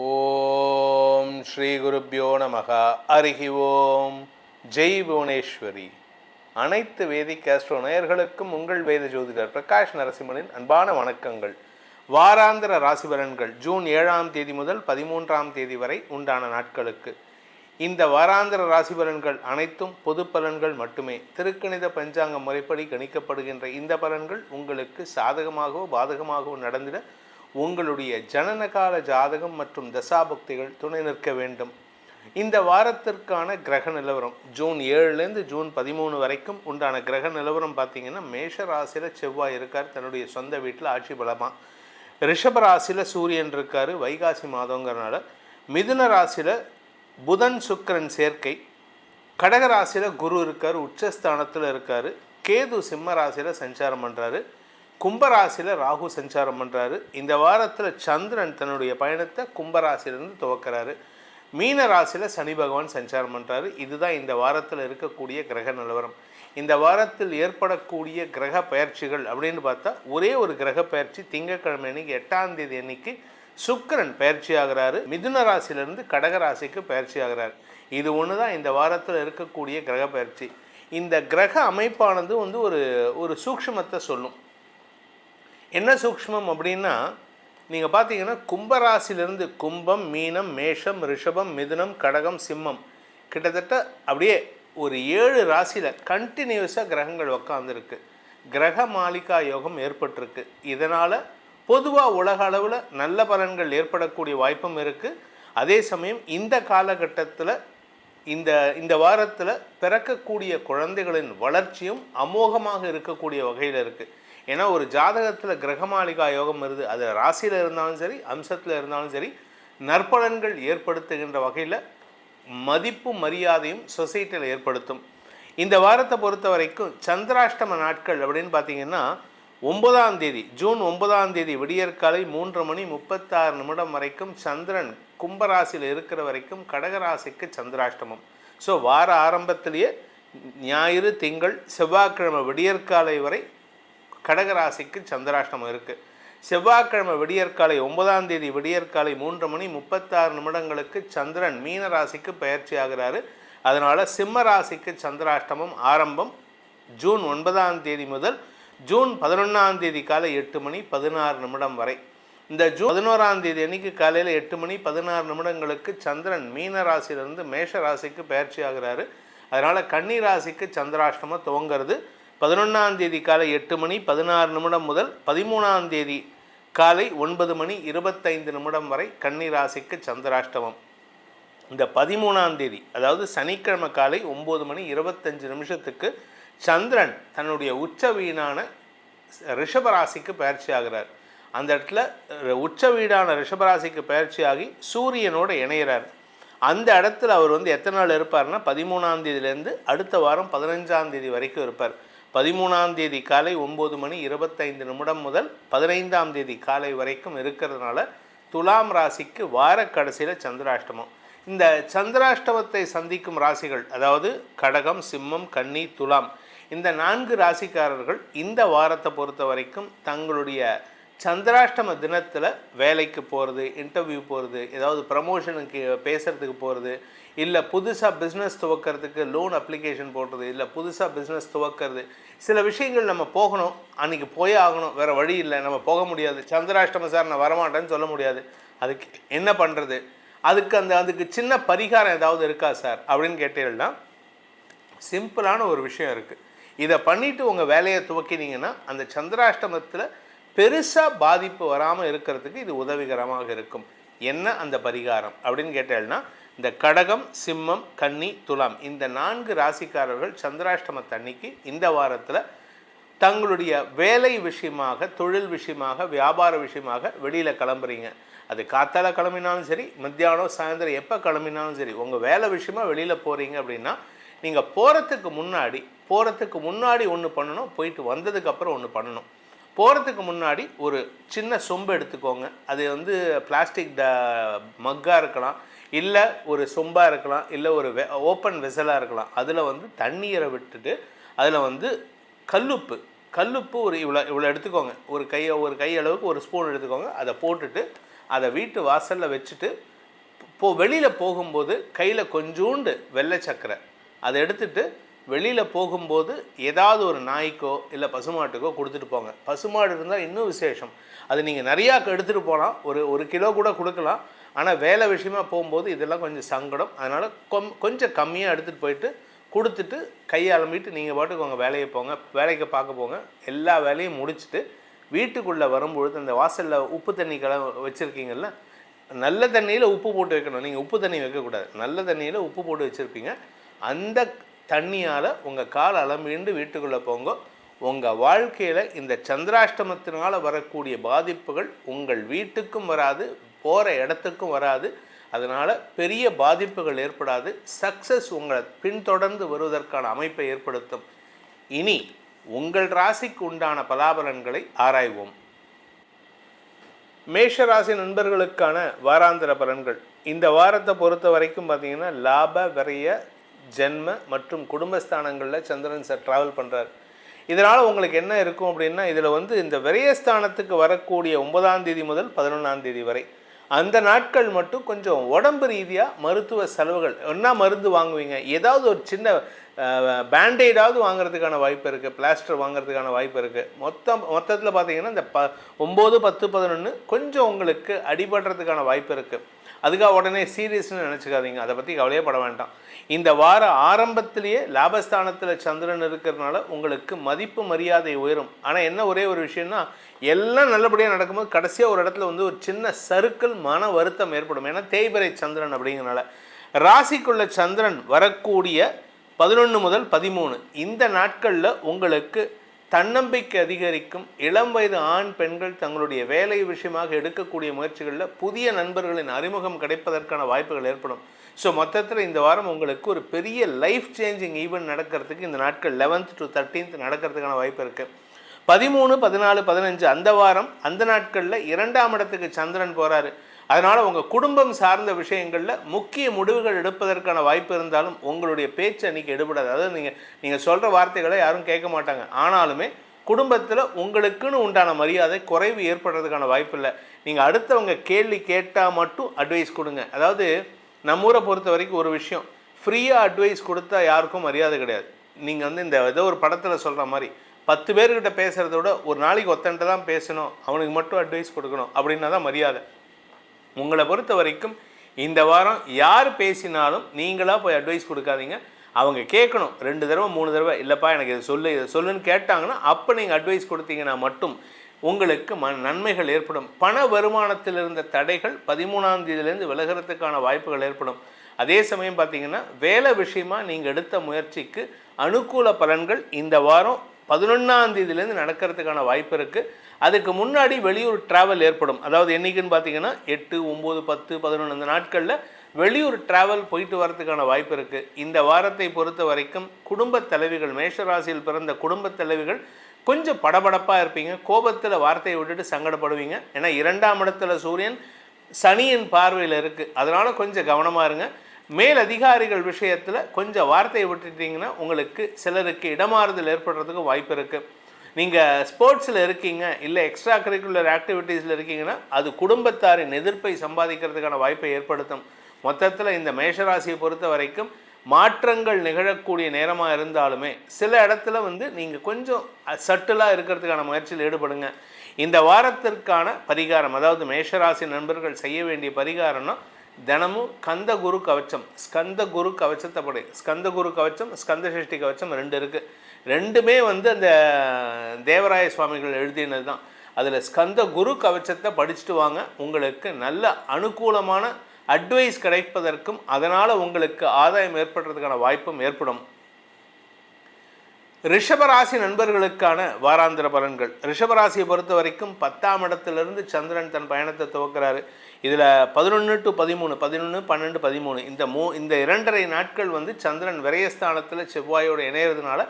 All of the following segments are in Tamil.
ஓம் ஸ்ரீ குருப்யோ நமக. ஹரிஹி ஓம். ஜெய் புவனேஸ்வரி. அனைத்து வேதிக் ஆஸ்ட்ரோ நேயர்களுக்கும் உங்கள் வேத ஜோதிடர் பிரகாஷ் நரசிம்மனின் அன்பான வணக்கங்கள். வாராந்திர ராசி பலன்கள் ஜூன் 7ஆம் தேதி முதல் 13ஆம் தேதி வரை உண்டான நாட்களுக்கு. இந்த வாராந்திர ராசி பலன்கள் அனைத்தும் பொது பலன்கள் மட்டுமே. திருக்கணித பஞ்சாங்க முறைப்படி கணிக்கப்படுகின்ற இந்த பலன்கள் உங்களுக்கு சாதகமாகவோ பாதகமாகவோ நடந்திட உங்களுடைய ஜனனகால ஜாதகம் மற்றும் தசாபக்திகள் துணை நிற்க வேண்டும். இந்த வாரத்திற்கான கிரக நிலவரம் ஜூன் 7லேருந்து ஜூன் 13 வரைக்கும் உண்டான கிரக நிலவரம் பார்த்திங்கன்னா, மேஷ ராசியில் செவ்வாய் இருக்கார் தன்னுடைய சொந்த வீட்டில் ஆட்சி பலமாக. ரிஷப ராசியில் சூரியன் இருக்கார் வைகாசி மாதங்கிறனால. மிதுன ராசியில் புதன் சுக்கிரன் சேர்க்கை. கடக ராசியில் குரு இருக்கார் உச்சஸ்தானத்தில் இருக்கார். கேது சிம்ம ராசியில் சஞ்சாரம் பண்ணுறாரு. கும்பராசியில் ராகு சஞ்சாரம் பண்ணுறாரு. இந்த வாரத்தில் சந்திரன் தன்னுடைய பயணத்தை கும்பராசிலிருந்து துவக்கிறாரு. மீன ராசியில் சனி பகவான் சஞ்சாரம் பண்ணுறாரு. இதுதான் இந்த வாரத்தில் இருக்கக்கூடிய கிரக நிலவரம். இந்த வாரத்தில் ஏற்படக்கூடிய கிரக பயிற்சிகள் அப்படின்னு பார்த்தா, ஒரே ஒரு கிரக பயிற்சி திங்கட்கிழமை அன்னைக்கு 8ஆம் தேதி அன்னைக்கு சுக்கிரன் பயிற்சி ஆகிறாரு. மிதுன ராசியிலிருந்து கடக ராசிக்கு பயிற்சி ஆகிறார். இது ஒன்று தான் இந்த வாரத்தில் இருக்கக்கூடிய கிரக பயிற்சி. இந்த கிரக அமைப்பானது ஒரு சூக்ஷ்மத்தை சொல்லும். என்ன சூக்ஷ்மம் அப்படின்னா, நீங்கள் பார்த்தீங்கன்னா கும்பராசிலிருந்து கும்பம், மீனம், மேஷம், ரிஷபம், மிதுனம், கடகம், சிம்மம், கிட்டத்தட்ட அப்படியே ஒரு 7 ராசியில் கண்டினியூஸாக கிரகங்கள் உக்காந்துருக்கு. கிரக மாளிகா யோகம் ஏற்பட்டிருக்கு. இதனால் பொதுவாக உலக அளவில் நல்ல பலன்கள் ஏற்படக்கூடிய வாய்ப்பும் இருக்குது. அதே சமயம் இந்த காலகட்டத்தில் இந்த வாரத்தில் பிறக்கக்கூடிய குழந்தைகளின் வளர்ச்சியும் அமோகமாக இருக்கக்கூடிய வகையில் இருக்குது. ஏன்னா ஒரு ஜாதகத்தில் கிரகமாளிகா யோகம் வருது, அது ராசியில் இருந்தாலும் சரி அம்சத்தில் இருந்தாலும் சரி நற்பலன்கள் ஏற்படுத்துகின்ற வகையில் மதிப்பும் மரியாதையும் சொசைட்டியில் ஏற்படுத்தும். இந்த வாரத்தை பொறுத்த வரைக்கும் சந்திராஷ்டம நாட்கள் அப்படின்னு பார்த்தீங்கன்னா, 9ஆம் தேதி ஜூன் 9ஆம் தேதி விடியற்காலை 3:36 வரைக்கும் சந்திரன் கும்பராசியில் இருக்கிற வரைக்கும் கடகராசிக்கு சந்திராஷ்டமம். ஸோ வார ஆரம்பத்திலேயே ஞாயிறு, திங்கள், செவ்வாய்க்கிழமை விடியற்காலை வரை கடகராசிக்கு சந்திராஷ்டமம் இருக்குது. செவ்வாய்க்கிழமை விடியற்காலை 9ஆம் தேதி விடியற்காலை 3:36 சந்திரன் மீன ராசிக்கு பயிற்சி ஆகிறாரு. அதனால் சிம்ம ராசிக்கு சந்திராஷ்டமம் ஆரம்பம் ஜூன் 9ஆம் தேதி முதல் ஜூன் 11ஆம் தேதி காலை 8:16 வரை. இந்த ஜூன் 11ஆம் தேதி அன்னைக்கு காலையில் 8:16 சந்திரன் மீன ராசியிலிருந்து மேஷ ராசிக்கு பயிற்சி ஆகிறாரு. அதனால் கன்னி ராசிக்கு சந்திராஷ்டமம் துவங்கிறது 11ஆம் தேதி காலை 8:16 முதல் 13ஆம் தேதி காலை 9:25 வரை கன்னி ராசிக்கு சந்திராஷ்டமம். இந்த 13ஆம் தேதி அதாவது சனிக்கிழமை காலை 9:25 சந்திரன் தன்னுடைய உச்ச வீடான ரிஷபராசிக்கு பயிற்சி ஆகிறார். அந்த இடத்துல உச்ச வீடான ரிஷபராசிக்கு பயிற்சி ஆகி சூரியனோடு இணைகிறார். அந்த இடத்துல அவர் எத்தனை நாள் இருப்பார்னா, 13ஆம் தேதியிலேருந்து அடுத்த வாரம் 15ஆம் தேதி வரைக்கும் இருப்பார். 13ஆம் தேதி காலை 9:25 முதல் 15ஆம் தேதி காலை வரைக்கும் இருக்கிறதுனால துலாம் ராசிக்கு வார கடைசியில் சந்திராஷ்டமம். இந்த சந்திராஷ்டமத்தை சந்திக்கும் ராசிகள் அதாவது கடகம், சிம்மம், கன்னி, துலாம், இந்த 4 ராசிக்காரர்கள் இந்த வாரத்தை பொறுத்த வரைக்கும் தங்களுடைய சந்திராஷ்டம தினத்தில் வேலைக்கு போகிறது, இன்டர்வியூ போகிறது, ஏதாவது ப்ரமோஷனுக்கு பேசுகிறதுக்கு போகிறது, இல்லை புதுசாக பிஸ்னஸ் துவக்கிறதுக்கு லோன் அப்ளிகேஷன் போடுறது, இல்லை புதுசாக பிஸ்னஸ் துவக்கிறது, சில விஷயங்கள் நம்ம போகணும், அன்றைக்கி போயே ஆகணும், வேறு வழி இல்லை, நம்ம போக முடியாது, சந்திராஷ்டம சார் நான் வரமாட்டேன்னு சொல்ல முடியாது, அதுக்கு என்ன பண்ணுறது, அதுக்கு சின்ன பரிகாரம் ஏதாவது இருக்கா சார் அப்படின்னு கேட்டீங்கன்னா, சிம்பிளான ஒரு விஷயம் இருக்குது. இதை பண்ணிவிட்டு உங்கள் வேலையை துவக்கினீங்கன்னா அந்த சந்திராஷ்டமத்தில் பெருசாக பாதிப்பு வராமல் இருக்கிறதுக்கு இது உதவிகரமாக இருக்கும். என்ன அந்த பரிகாரம் அப்படின்னு கேட்டேன்னா, இந்த கடகம், சிம்மம், கன்னி, துலாம், இந்த 4 ராசிக்காரர்கள் சந்திராஷ்டமத்தன்னைக்கு இந்த வாரத்தில் தங்களுடைய வேலை விஷயமாக, தொழில் விஷயமாக, வியாபார விஷயமாக வெளியில் கிளம்புறீங்க. அது காத்தால கிளம்பினாலும் சரி, மத்தியானம், சாயந்தரம் எப்போ கிளம்பினாலும் சரி, உங்கள் வேலை விஷயமாக வெளியில் போகிறீங்க அப்படின்னா, நீங்கள் போகிறதுக்கு முன்னாடி ஒன்று பண்ணணும், போயிட்டு வந்ததுக்கப்புறம் ஒன்று பண்ணணும். போகிறதுக்கு முன்னாடி ஒரு சின்ன சொம்பு எடுத்துக்கோங்க. அது பிளாஸ்டிக் மக்காக இருக்கலாம், இல்லை ஒரு சொம்பாக இருக்கலாம், இல்லை ஒரு ஓப்பன் வெசலாக இருக்கலாம். அதில் தண்ணீரை விட்டுட்டு அதில் கல்லுப்பு ஒரு இவ்வளோ எடுத்துக்கோங்க. ஒரு கை அளவுக்கு ஒரு ஸ்பூன் எடுத்துக்கோங்க. அதை போட்டுட்டு அதை வீட்டு வாசலில் வச்சுட்டு வெளியில் போகும்போது கையில் கொஞ்சோண்டு வெள்ளை சக்கரை அதை எடுத்துகிட்டு வெளியில் போகும்போது ஏதாவது ஒரு நாய்க்கோ இல்லை பசுமாட்டுக்கோ கொடுத்துட்டு போங்க. பசுமாடு இருந்தால் இன்னும் விசேஷம். அது நீங்கள் நிறையா எடுத்துகிட்டு போகலாம், ஒரு கிலோ கூட கொடுக்கலாம். ஆனால் வேலை விஷயமாக போகும்போது இதெல்லாம் கொஞ்சம் சங்கடம். அதனால் கொஞ்சம் கம்மியாக எடுத்துகிட்டு போயிட்டு கொடுத்துட்டு கையை அலம்பிட்டு நீங்கள் பாட்டுக்கு உங்கள் வேலையை போங்க, வேலைக்கு பார்க்க போங்க. எல்லா வேலையும் முடிச்சுட்டு வீட்டுக்குள்ளே வரும்பொழுது அந்த வாசலில் உப்பு தண்ணி வச்சுருக்கீங்கள்ல, நல்ல தண்ணியில் உப்பு போட்டு வைக்கணும். நீங்கள் உப்பு தண்ணி வைக்கக்கூடாது, நல்ல தண்ணியில் உப்பு போட்டு வச்சுருப்பீங்க. அந்த தண்ணியால் உங்கள் கால் அலம்பிண்டு வீட்டுக்குள்ளே போங்க. உங்கள் வாழ்க்கையில் இந்த சந்திராஷ்டமத்தினால் வரக்கூடிய பாதிப்புகள் உங்கள் வீட்டுக்கும் வராது, போகிற இடத்துக்கும் வராது. அதனால் பெரிய பாதிப்புகள் ஏற்படாது. சக்ஸஸ் உங்களை பின்தொடர்ந்து வருவதற்கான அமைப்பை ஏற்படுத்தும். இனி உங்கள் ராசிக்கு உண்டான பலாபலன்களை ஆராய்வோம். மேஷராசி நண்பர்களுக்கான வாராந்திர பலன்கள். இந்த வாரத்தை பொறுத்த வரைக்கும் பார்த்தீங்கன்னா லாப, விரய, ஜென்ம மற்றும் குடும்பஸ்தானங்களில் சந்திரன் சார் ட்ராவல் பண்ணுறார். இதனால் உங்களுக்கு என்ன இருக்கும் அப்படின்னா, இதில் இந்த விரயஸ்தானத்துக்கு வரக்கூடிய 9ஆம் தேதி முதல் 11ஆம் தேதி வரை அந்த நாட்கள் மட்டும் கொஞ்சம் உடம்பு ரீதியாக மருத்துவ செலவுகள், என்ன மருந்து வாங்குவீங்க, ஏதாவது ஒரு சின்ன பேண்டேடாவது வாங்குறதுக்கான வாய்ப்பு இருக்குது, பிளாஸ்டர் வாங்குறதுக்கான வாய்ப்பு இருக்குது. மொத்தத்தில் பார்த்தீங்கன்னா இந்த 9, 10, 11 கொஞ்சம் உங்களுக்கு அடிபடுறதுக்கான வாய்ப்பு இருக்குது. அதுக்காக உடனே சீரியஸ்னு நினச்சிக்காதீங்க, அதை பற்றி கவலையே பட வேண்டாம். இந்த வார ஆரம்பத்திலேயே லாபஸ்தானத்தில் சந்திரன் இருக்கிறதுனால உங்களுக்கு மதிப்பு மரியாதை உயரும். ஆனால் என்ன ஒரே ஒரு விஷயம்னா, எல்லாம் நல்லபடியாக நடக்கும்போது கடைசியாக ஒரு இடத்துல ஒரு சின்ன சறுக்கல், மன வருத்தம் ஏற்படும். ஏன்னா தேய்பிறை சந்திரன் அப்படிங்கிறனால. ராசிக்குள்ள சந்திரன் வரக்கூடிய 11 முதல் 13 இந்த நாட்களில் உங்களுக்கு தன்னம்பிக்கை அதிகரிக்கும். இளம் வயது ஆண் பெண்கள் தங்களுடைய வேலை விஷயமாக எடுக்கக்கூடிய முயற்சிகளில் புதிய நண்பர்களின் அறிமுகம் கிடைப்பதற்கான வாய்ப்புகள் ஏற்படும். ஸோ மொத்தத்தில் இந்த வாரம் உங்களுக்கு ஒரு பெரிய லைஃப் சேஞ்சிங் ஈவெண்ட் நடக்கிறதுக்கு இந்த நாட்கள் 11th to 13th நடக்கிறதுக்கான வாய்ப்பு இருக்குது. 13, 14, 15 அந்த வாரம் அந்த நாட்களில் 2ஆம் இடத்துக்கு சந்திரன் போகிறாரு. அதனால் உங்கள் குடும்பம் சார்ந்த விஷயங்களில் முக்கிய முடிவுகள் எடுப்பதற்கான வாய்ப்பு இருந்தாலும் உங்களுடைய பேச்சு அன்றைக்கி எடுபடாது. அதாவது நீங்கள் சொல்கிற வார்த்தைகளை யாரும் கேட்க மாட்டாங்க. ஆனாலுமே குடும்பத்தில் உங்களுக்குன்னு உண்டான மரியாதை குறைவு ஏற்படுறதுக்கான வாய்ப்பு இல்லை. நீங்கள் அடுத்தவங்க கேள்வி கேட்டால் மட்டும் அட்வைஸ் கொடுங்க. அதாவது நம்ம ஊரை பொறுத்த வரைக்கும் ஒரு விஷயம், ஃப்ரீயாக அட்வைஸ் கொடுத்தா யாருக்கும் மரியாதை கிடையாது. நீங்கள் இந்த ஏதோ ஒரு படத்தில் சொல்கிற மாதிரி 10 பேர்கிட்ட பேசுகிறத விட ஒரு நாளைக்கு ஒத்தன்ட்டு தான் பேசணும், அவனுக்கு மட்டும் அட்வைஸ் கொடுக்கணும் அப்படின்னா தான் மரியாதை. உங்களை பொறுத்த வரைக்கும் இந்த வாரம் யார் பேசினாலும் நீங்களாக போய் அட்வைஸ் கொடுக்காதீங்க. அவங்க கேட்கணும் 2 தடவை 3 தடவை, இல்லைப்பா எனக்கு இதை சொல்லுன்னு கேட்டாங்கன்னா அப்போ நீங்கள் அட்வைஸ் கொடுத்தீங்கன்னா மட்டும் உங்களுக்கு நன்மைகள் ஏற்படும். பண வருமானத்தில் இருந்த தடைகள் 13ஆம் தேதியிலேருந்து விலகிறதுக்கான வாய்ப்புகள் ஏற்படும். அதே சமயம் பார்த்தீங்கன்னா வேலை விஷயமா நீங்கள் எடுத்த முயற்சிக்கு அனுகூல பலன்கள் இந்த வாரம் 11ஆம் தேதியிலேருந்து நடக்கிறதுக்கான வாய்ப்பு இருக்குது. அதுக்கு முன்னாடி வெளியூர் ட்ராவல் ஏற்படும். அதாவது என்றைக்குன்னு பார்த்தீங்கன்னா 8, 9, 10, 11 அந்த நாட்களில் வெளியூர் ட்ராவல் போயிட்டு வரதுக்கான வாய்ப்பு இருக்குது. இந்த வாரத்தை பொறுத்த வரைக்கும் குடும்பத் தலைவிகள், மேஷராசியில் பிறந்த குடும்பத் தலைவிகள் கொஞ்சம் படபடப்பாக இருப்பீங்க. கோபத்தில் வார்த்தையை விட்டுட்டு சங்கடப்படுவீங்க. ஏன்னா 2ஆம் இடத்துல சூரியன் சனியின் பார்வையில் இருக்குது. அதனால் கொஞ்சம் கவனமாக இருங்க. மேல் அதிகாரிகள் விஷயத்தில் கொஞ்சம் வார்த்தையை விட்டுட்டிங்கன்னா உங்களுக்கு சிலருக்கு இடமாறுதல் ஏற்படுறதுக்கு வாய்ப்பு இருக்குது. நீங்கள் ஸ்போர்ட்ஸில் இருக்கீங்க, இல்லை எக்ஸ்ட்ரா கரிக்குலர் ஆக்டிவிட்டீஸில் இருக்கீங்கன்னா அது குடும்பத்தாரின் எதிர்ப்பை சம்பாதிக்கிறதுக்கான வாய்ப்பை ஏற்படுத்தும். மொத்தத்தில் இந்த மேஷராசியை பொறுத்த வரைக்கும் மாற்றங்கள் நிகழக்கூடிய நேரமாக இருந்தாலுமே சில இடத்துல நீங்கள் கொஞ்சம் சட்டிலாக இருக்கிறதுக்கான முயற்சியில் ஈடுபடுங்க. இந்த வாரத்திற்கான பரிகாரம், அதாவது மேஷராசி நண்பர்கள் செய்ய வேண்டிய பரிகாரம்னா தினமும் கந்தகுரு கவச்சம், ஸ்கந்தகுரு கவச்சத்தை படி, ஸ்கந்தகுரு கவச்சம், ஸ்கந்தசஷ்டி கவச்சம் 2 இருக்குது. ரெண்டுமே அந்த தேவராய சுவாமிகள் எழுதினது தான். அதில் ஸ்கந்தகுரு கவச்சத்தை படிச்சுட்டு வாங்க. உங்களுக்கு நல்ல அனுகூலமான அட்வைஸ் கிடைப்பதற்கும் அதனால் உங்களுக்கு ஆதாயம் ஏற்படுறதுக்கான வாய்ப்பும் ஏற்படும். ரிஷபராசி நண்பர்களுக்கான வாராந்திர பலன்கள். ரிஷபராசியை பொறுத்த வரைக்கும் 10ஆம் இடத்திலிருந்து சந்திரன் தன் பயணத்தை துவக்கிறாரு. இதில் 11 to 13, 11, 12, 13 இந்த 2.5 நாட்கள் சந்திரன் விரயஸ்தானத்தில் செவ்வாயோடு இணையிறதுனால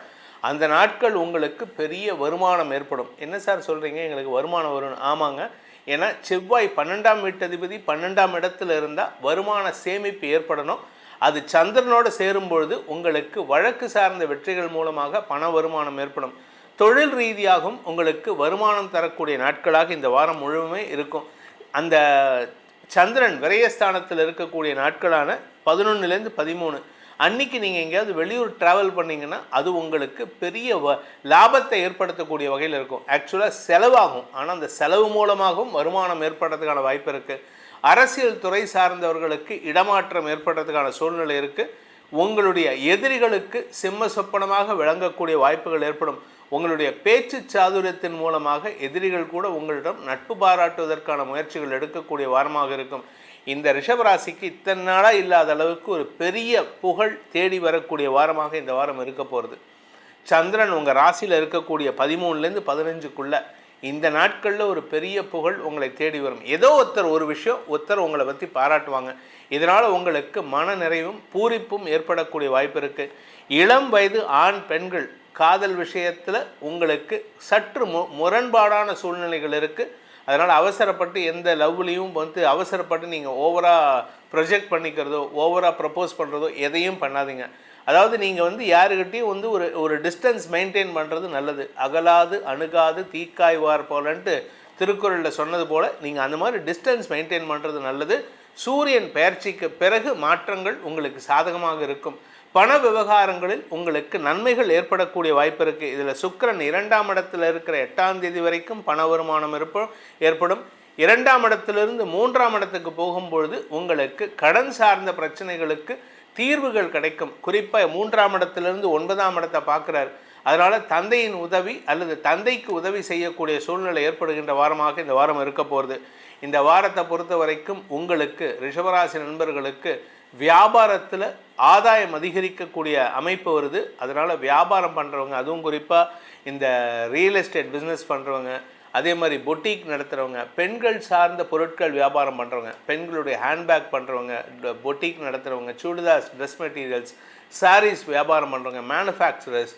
அந்த நாட்கள் உங்களுக்கு பெரிய வருமானம் ஏற்படும். என்ன சார் சொல்கிறீங்க, எங்களுக்கு வருமானம் வரும்? ஆமாங்க, ஏன்னா செவ்வாய் 12ஆம் வீட்டதிபதி 12ஆம் இடத்துல இருந்தால் வருமான சேமிப்பு ஏற்படணும். அது சந்திரனோடு சேரும்பொழுது உங்களுக்கு வழக்கு சார்ந்த வெற்றிகள் மூலமாக பண வருமானம் ஏற்படும். தொழில் ரீதியாகவும் உங்களுக்கு வருமானம் தரக்கூடிய நாட்களாக இந்த வாரம் முழுவதுமே இருக்கும். அந்த சந்திரன் விரயஸ்தானத்தில் இருக்கக்கூடிய நாட்களான 11லேருந்து 13 அன்னைக்கு நீங்கள் எங்கேயாவது வெளியூர் ட்ராவல் பண்ணிங்கன்னா அது உங்களுக்கு பெரிய லாபத்தை ஏற்படுத்தக்கூடிய வகையில் இருக்கும். ஆக்சுவலாக செலவாகும், ஆனால் அந்த செலவு மூலமாகவும் வருமானம் ஏற்படுறதுக்கான வாய்ப்பு இருக்குது. அரசியல் துறை சார்ந்தவர்களுக்கு இடமாற்றம் ஏற்படுறதுக்கான சூழ்நிலை இருக்குது. உங்களுடைய எதிரிகளுக்கு சிம்ம சொப்பனமாக விளங்கக்கூடிய வாய்ப்புகள் ஏற்படும். உங்களுடைய பேச்சு சாதுரியத்தின் மூலமாக எதிரிகள் கூட உங்களிடம் நட்பு பாராட்டுவதற்கான முயற்சிகள் எடுக்கக்கூடிய வாரமாக இருக்கும். இந்த ரிஷபராசிக்கு இத்தனை நாளாக இல்லாத அளவுக்கு ஒரு பெரிய புகழ் தேடி வரக்கூடிய வாரமாக இந்த வாரம் இருக்க போகிறது. சந்திரன் உங்கள் ராசியில் இருக்கக்கூடிய 13லேருந்து 15க்குள்ளே இந்த நாட்களில் ஒரு பெரிய புகழ் உங்களை தேடி வரும். ஏதோ ஒரு விஷயம் உங்களை பற்றி பாராட்டுவாங்க. இதனால் உங்களுக்கு மன நிறைவும் பூரிப்பும் ஏற்படக்கூடிய வாய்ப்பு இருக்குது. இளம் வயது ஆண் பெண்கள் காதல் விஷயத்தில் உங்களுக்கு சற்று முரண்பாடான சூழ்நிலைகள் இருக்குது. அதனால் அவசரப்பட்டு எந்த லவ்லையும் அவசரப்பட்டு நீங்கள் ஓவராக ப்ரொஜெக்ட் பண்ணிக்கிறதோ ஓவராக ப்ரப்போஸ் பண்ணுறதோ எதையும் பண்ணாதீங்க. அதாவது நீங்கள் யாருக்கிட்டையும் ஒரு டிஸ்டன்ஸ் மெயின்டைன் பண்ணுறது நல்லது. அகலாது அணுகாது தீக்காய்வார் போலன்ட்டு திருக்குறளில் சொன்னது போல் நீங்கள் அந்த மாதிரி டிஸ்டன்ஸ் மெயின்டைன் பண்ணுறது நல்லது. சூரியன் பெயர்ச்சிக்கு பிறகு மாற்றங்கள் உங்களுக்கு சாதகமாக இருக்கும். பண விவகாரங்களில் உங்களுக்கு நன்மைகள் ஏற்படக்கூடிய வாய்ப்பு இருக்குது. இதில் சுக்கிரன் 2ஆம் இடத்துல இருக்கிற 8ஆம் தேதி வரைக்கும் பண வருமானம் ஏற்படும். 2ஆம் இடத்திலிருந்து 3ஆம் இடத்துக்கு போகும்பொழுது உங்களுக்கு கடன் சார்ந்த பிரச்சனைகளுக்கு தீர்வுகள் கிடைக்கும். குறிப்பாக 3ஆம் இடத்திலிருந்து 9ஆம் இடத்தை பார்க்குறாரு. அதனால் தந்தையின் உதவி அல்லது தந்தைக்கு உதவி செய்யக்கூடிய சூழ்நிலை ஏற்படுகின்ற வாரமாக இந்த வாரம் இருக்க போகிறது. இந்த வாரத்தை பொறுத்த வரைக்கும் உங்களுக்கு ரிஷபராசி நண்பர்களுக்கு வியாபாரத்தில் ஆதாயம் அதிகரிக்கக்கூடிய அமைப்பு வருது. அதனால் வியாபாரம் பண்ணுறவங்க, அதுவும் குறிப்பாக இந்த ரியல் எஸ்டேட் பிஸ்னஸ் பண்ணுறவங்க, அதே மாதிரி பொட்டிக் நடத்துகிறவங்க, பெண்கள் சார்ந்த பொருட்கள் வியாபாரம் பண்ணுறவங்க, பெண்களுடைய ஹேண்ட்பேக் பண்ணுறவங்க, பொட்டிக் நடத்துகிறவங்க, சுடிதார்ஸ், ட்ரெஸ் மெட்டீரியல்ஸ், சாரீஸ் வியாபாரம் பண்ணுறவங்க, மேனுஃபேக்சரர்ஸ்,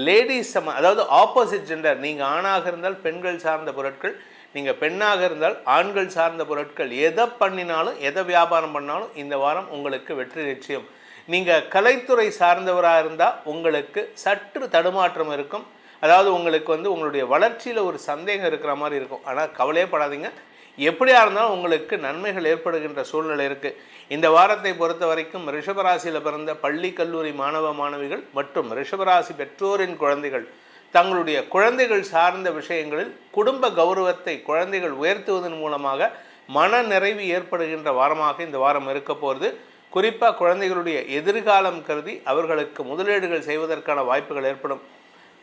லேடிஸ் அதாவது ஆப்போசிட் ஜெண்டர், நீங்கள் ஆணாக இருந்தால் பெண்கள் சார்ந்த பொருட்கள், நீங்கள் பெண்ணாக இருந்தால் ஆண்கள் சார்ந்த பொருட்கள், எதை பண்ணினாலும் எதை வியாபாரம் பண்ணாலும் இந்த வாரம் உங்களுக்கு வெற்றி நிச்சயம். நீங்கள் கலைத்துறை சார்ந்தவராக இருந்தால் உங்களுக்கு சற்று தடுமாற்றம் இருக்கும். அதாவது உங்களுக்கு உங்களுடைய வளர்ச்சியில் ஒரு சந்தேகம் இருக்கிற மாதிரி இருக்கும். ஆனால் கவலையே படாதீங்க, எப்படியா இருந்தாலும் உங்களுக்கு நன்மைகள் ஏற்படுகின்ற சூழ்நிலை இருக்குது. இந்த வாரத்தை பொறுத்த வரைக்கும் ரிஷபராசியில் பிறந்த பள்ளி கல்லூரி மாணவ மாணவிகள் மற்றும் ரிஷபராசி பெற்றோரின் குழந்தைகள் தங்களுடைய குழந்தைகள் சார்ந்த விஷயங்களில் குடும்ப கௌரவத்தை குழந்தைகள் உயர்த்துவதன் மூலமாக மன நிறைவு ஏற்படுகின்ற வாரமாக இந்த வாரம் இருக்க போகிறது. குறிப்பாக குழந்தைகளுடைய எதிர்காலம் கருதி அவர்களுக்கு முதலீடுகள் செய்வதற்கான வாய்ப்புகள் ஏற்படும்.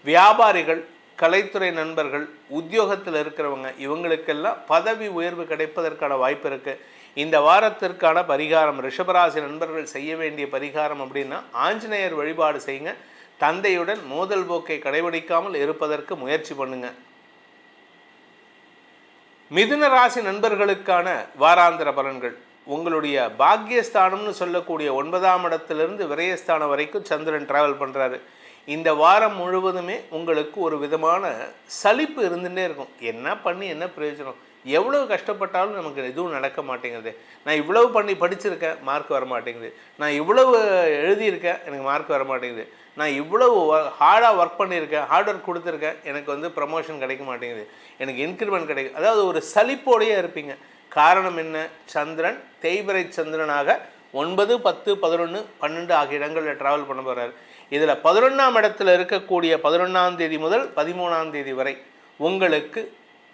வியாபாரிகள், கலைத்துறை நண்பர்கள், உத்தியோகத்தில் இருக்கிறவங்க, இவங்களுக்கெல்லாம் பதவி உயர்வு கிடைப்பதற்கான வாய்ப்பு இருக்குது. இந்த வாரத்திற்கான பரிகாரம், ரிஷபராசி நண்பர்கள் செய்ய வேண்டிய பரிகாரம் அப்படின்னா ஆஞ்சநேயர் வழிபாடு செய்யுங்க. தந்தையுடன் மோதல் போக்கை கடைபிடிக்காமல் இருப்பதற்கு முயற்சி பண்ணுங்க. மிதுன ராசி நண்பர்களுக்கான வாராந்திர பலன்கள். உங்களுடைய பாக்கியஸ்தானம்னு சொல்லக்கூடிய 9ஆம் இடத்திலிருந்து விரயஸ்தானம் வரைக்கும் சந்திரன் டிராவல் பண்ணுறாரு. இந்த வாரம் முழுவதுமே உங்களுக்கு ஒரு விதமான சலிப்பு இருந்துகிட்டே இருக்கும். என்ன பண்ணி என்ன பிரயோஜனம், எவ்வளவு கஷ்டப்பட்டாலும் நமக்கு எதுவும் நடக்க மாட்டேங்குது. நான் இவ்வளவு பண்ணி படிச்சிருக்கேன், மார்க் வர மாட்டேங்குது. நான் இவ்வளவு எழுதியிருக்கேன், எனக்கு மார்க் வர மாட்டேங்குது. நான் இவ்வளவு ஹார்டாக ஒர்க் பண்ணியிருக்கேன், ஹார்ட் ஒர்க் கொடுத்துருக்கேன், எனக்கு ப்ரமோஷன் கிடைக்க மாட்டேங்குது, எனக்கு இன்க்ரிமெண்ட் கிடைக்கும். அதாவது ஒரு சலிப்போடையே இருப்பீங்க. காரணம் என்ன? சந்திரன் தேய்பிறை சந்திரனாக 9, 10, 11, 12 ஆகிய இடங்களில் ட்ராவல் பண்ண போகிறார். இதில் 11ஆம் இடத்துல இருக்கக்கூடிய 11ஆம் தேதி முதல் 13ஆம் தேதி வரை உங்களுக்கு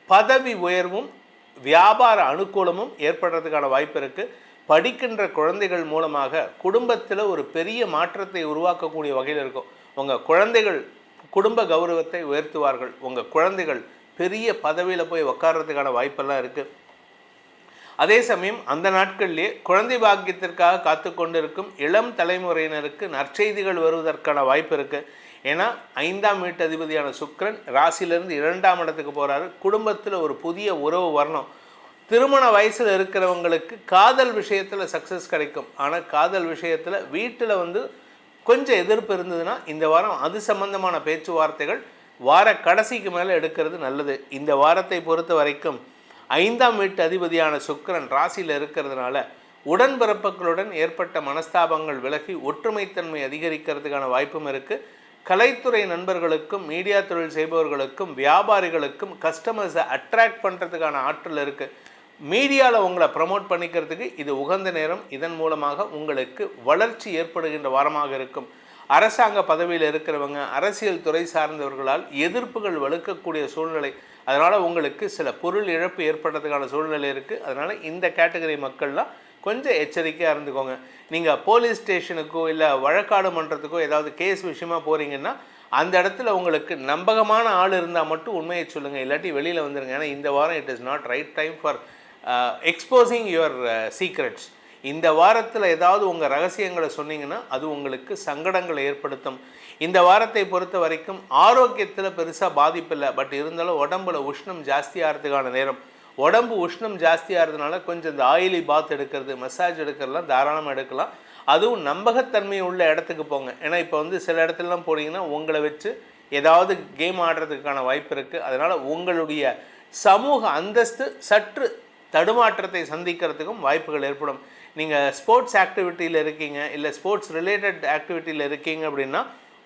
பதவி உயர்வும் வியாபார அனுகூலமும் ஏற்படுறதுக்கான வாய்ப்பு இருக்குது. படிக்கின்ற குழந்தைகள் மூலமாக குடும்பத்தில் ஒரு பெரிய மாற்றத்தை உருவாக்கக்கூடிய வகையில் இருக்கும். உங்கள் குழந்தைகள் குடும்ப கௌரவத்தை உயர்த்துவார்கள். உங்கள் குழந்தைகள் பெரிய பதவியில் போய் உட்கார்றதுக்கான வாய்ப்பெல்லாம் இருக்குது. அதே சமயம் அந்த நாட்களிலே குழந்தை பாக்கியத்திற்காக காத்து கொண்டிருக்கும் இளம் தலைமுறையினருக்கு நற்செய்திகள் வருவதற்கான வாய்ப்பு இருக்குது. ஏன்னா 5ஆம் வீட்டு அதிபதியான சுக்கிரன் ராசியிலேருந்து 2ஆம் இடத்துக்கு போகிறாரு. குடும்பத்தில் ஒரு புதிய உறவு வரணும். திருமண வயசில் இருக்கிறவங்களுக்கு காதல் விஷயத்தில் சக்ஸஸ் கிடைக்கும். ஆனால் காதல் விஷயத்தில் வீட்டில் கொஞ்சம் எதிர்ப்பு இருந்ததுன்னா இந்த வாரம் அது சம்பந்தமான பேச்சுவார்த்தைகள் வார கடைசிக்கு மேலே எடுக்கிறது நல்லது. இந்த வாரத்தை பொறுத்த வரைக்கும் 5ஆம் வீட்டு அதிபதியான சுக்கிரன் ராசியில் இருக்கிறதுனால உடன்பிறப்புகளுடன் ஏற்பட்ட மனஸ்தாபங்கள் விலகி ஒற்றுமைத்தன்மை அதிகரிக்கிறதுக்கான வாய்ப்பும் இருக்குது. கலைத்துறை நண்பர்களுக்கும் மீடியா தொழில் செய்பவர்களுக்கும் வியாபாரிகளுக்கும் கஸ்டமர்ஸை அட்ராக்ட் பண்ணுறதுக்கான ஆற்றல் இருக்குது. மீடியாவில் உங்களை ப்ரமோட் பண்ணிக்கிறதுக்கு இது உகந்த நேரம். இதன் மூலமாக உங்களுக்கு வளர்ச்சி ஏற்படுகின்ற வாரமாக இருக்கும். அரசாங்க பதவியில் இருக்கிறவங்க, அரசியல் துறை சார்ந்தவர்களால் எதிர்ப்புகள் வலுக்கக்கூடிய சூழ்நிலை, அதனால் உங்களுக்கு சில பொருள் இழப்பு ஏற்படுறதுக்கான சூழ்நிலை இருக்குது. அதனால் இந்த கேட்டகரி மக்கள்லாம் கொஞ்சம் எச்சரிக்கையாக இருந்துக்கோங்க. நீங்கள் போலீஸ் ஸ்டேஷனுக்கோ இல்லை வழக்காடு மன்றத்துக்கோ ஏதாவது கேஸ் விஷயமா போகிறீங்கன்னா அந்த இடத்துல உங்களுக்கு நம்பகமான ஆள் இருந்தால் மட்டும் உண்மையை சொல்லுங்கள், இல்லாட்டி வெளியில் வந்துடுங்க. ஏன்னா இந்த வாரம் it is not right time for exposing your secrets. இந்த வாரத்தில் ஏதாவது உங்கள் ரகசியங்களை சொன்னீங்கன்னா அது உங்களுக்கு சங்கடங்களை ஏற்படுத்தும். இந்த வாரத்தை பொறுத்த வரைக்கும் ஆரோக்கியத்தில் பெருசாக பாதிப்பு இல்லை. பட் இருந்தாலும் உடம்புல உஷ்ணம் ஜாஸ்தியாகிறதுக்கான நேரம். உடம்பு உஷ்ணம் ஜாஸ்தியாகிறதுனால கொஞ்சம் இந்த ஆயிலி பாத் எடுக்கிறது, மசாஜ் எடுக்கிறதுலாம் தாராளமாக எடுக்கலாம். அதுவும் நம்பகத்தன்மை உள்ள இடத்துக்கு போங்க. ஏன்னா இப்போ வந்து சில இடத்துலலாம் போனீங்கன்னா உங்களை வச்சு ஏதாவது கேம் ஆடுறதுக்கான வாய்ப்பு இருக்குது. அதனால் உங்களுடைய சமூக அந்தஸ்து சற்று தடுமாற்றத்தை சந்திக்கிறதுக்கும் வாய்ப்புகள் ஏற்படும். நீங்கள் ஸ்போர்ட்ஸ் ஆக்டிவிட்டியில் இருக்கீங்க, இல்லை ஸ்போர்ட்ஸ் ரிலேட்டட் ஆக்டிவிட்டியில் இருக்கீங்க அப்படின்னா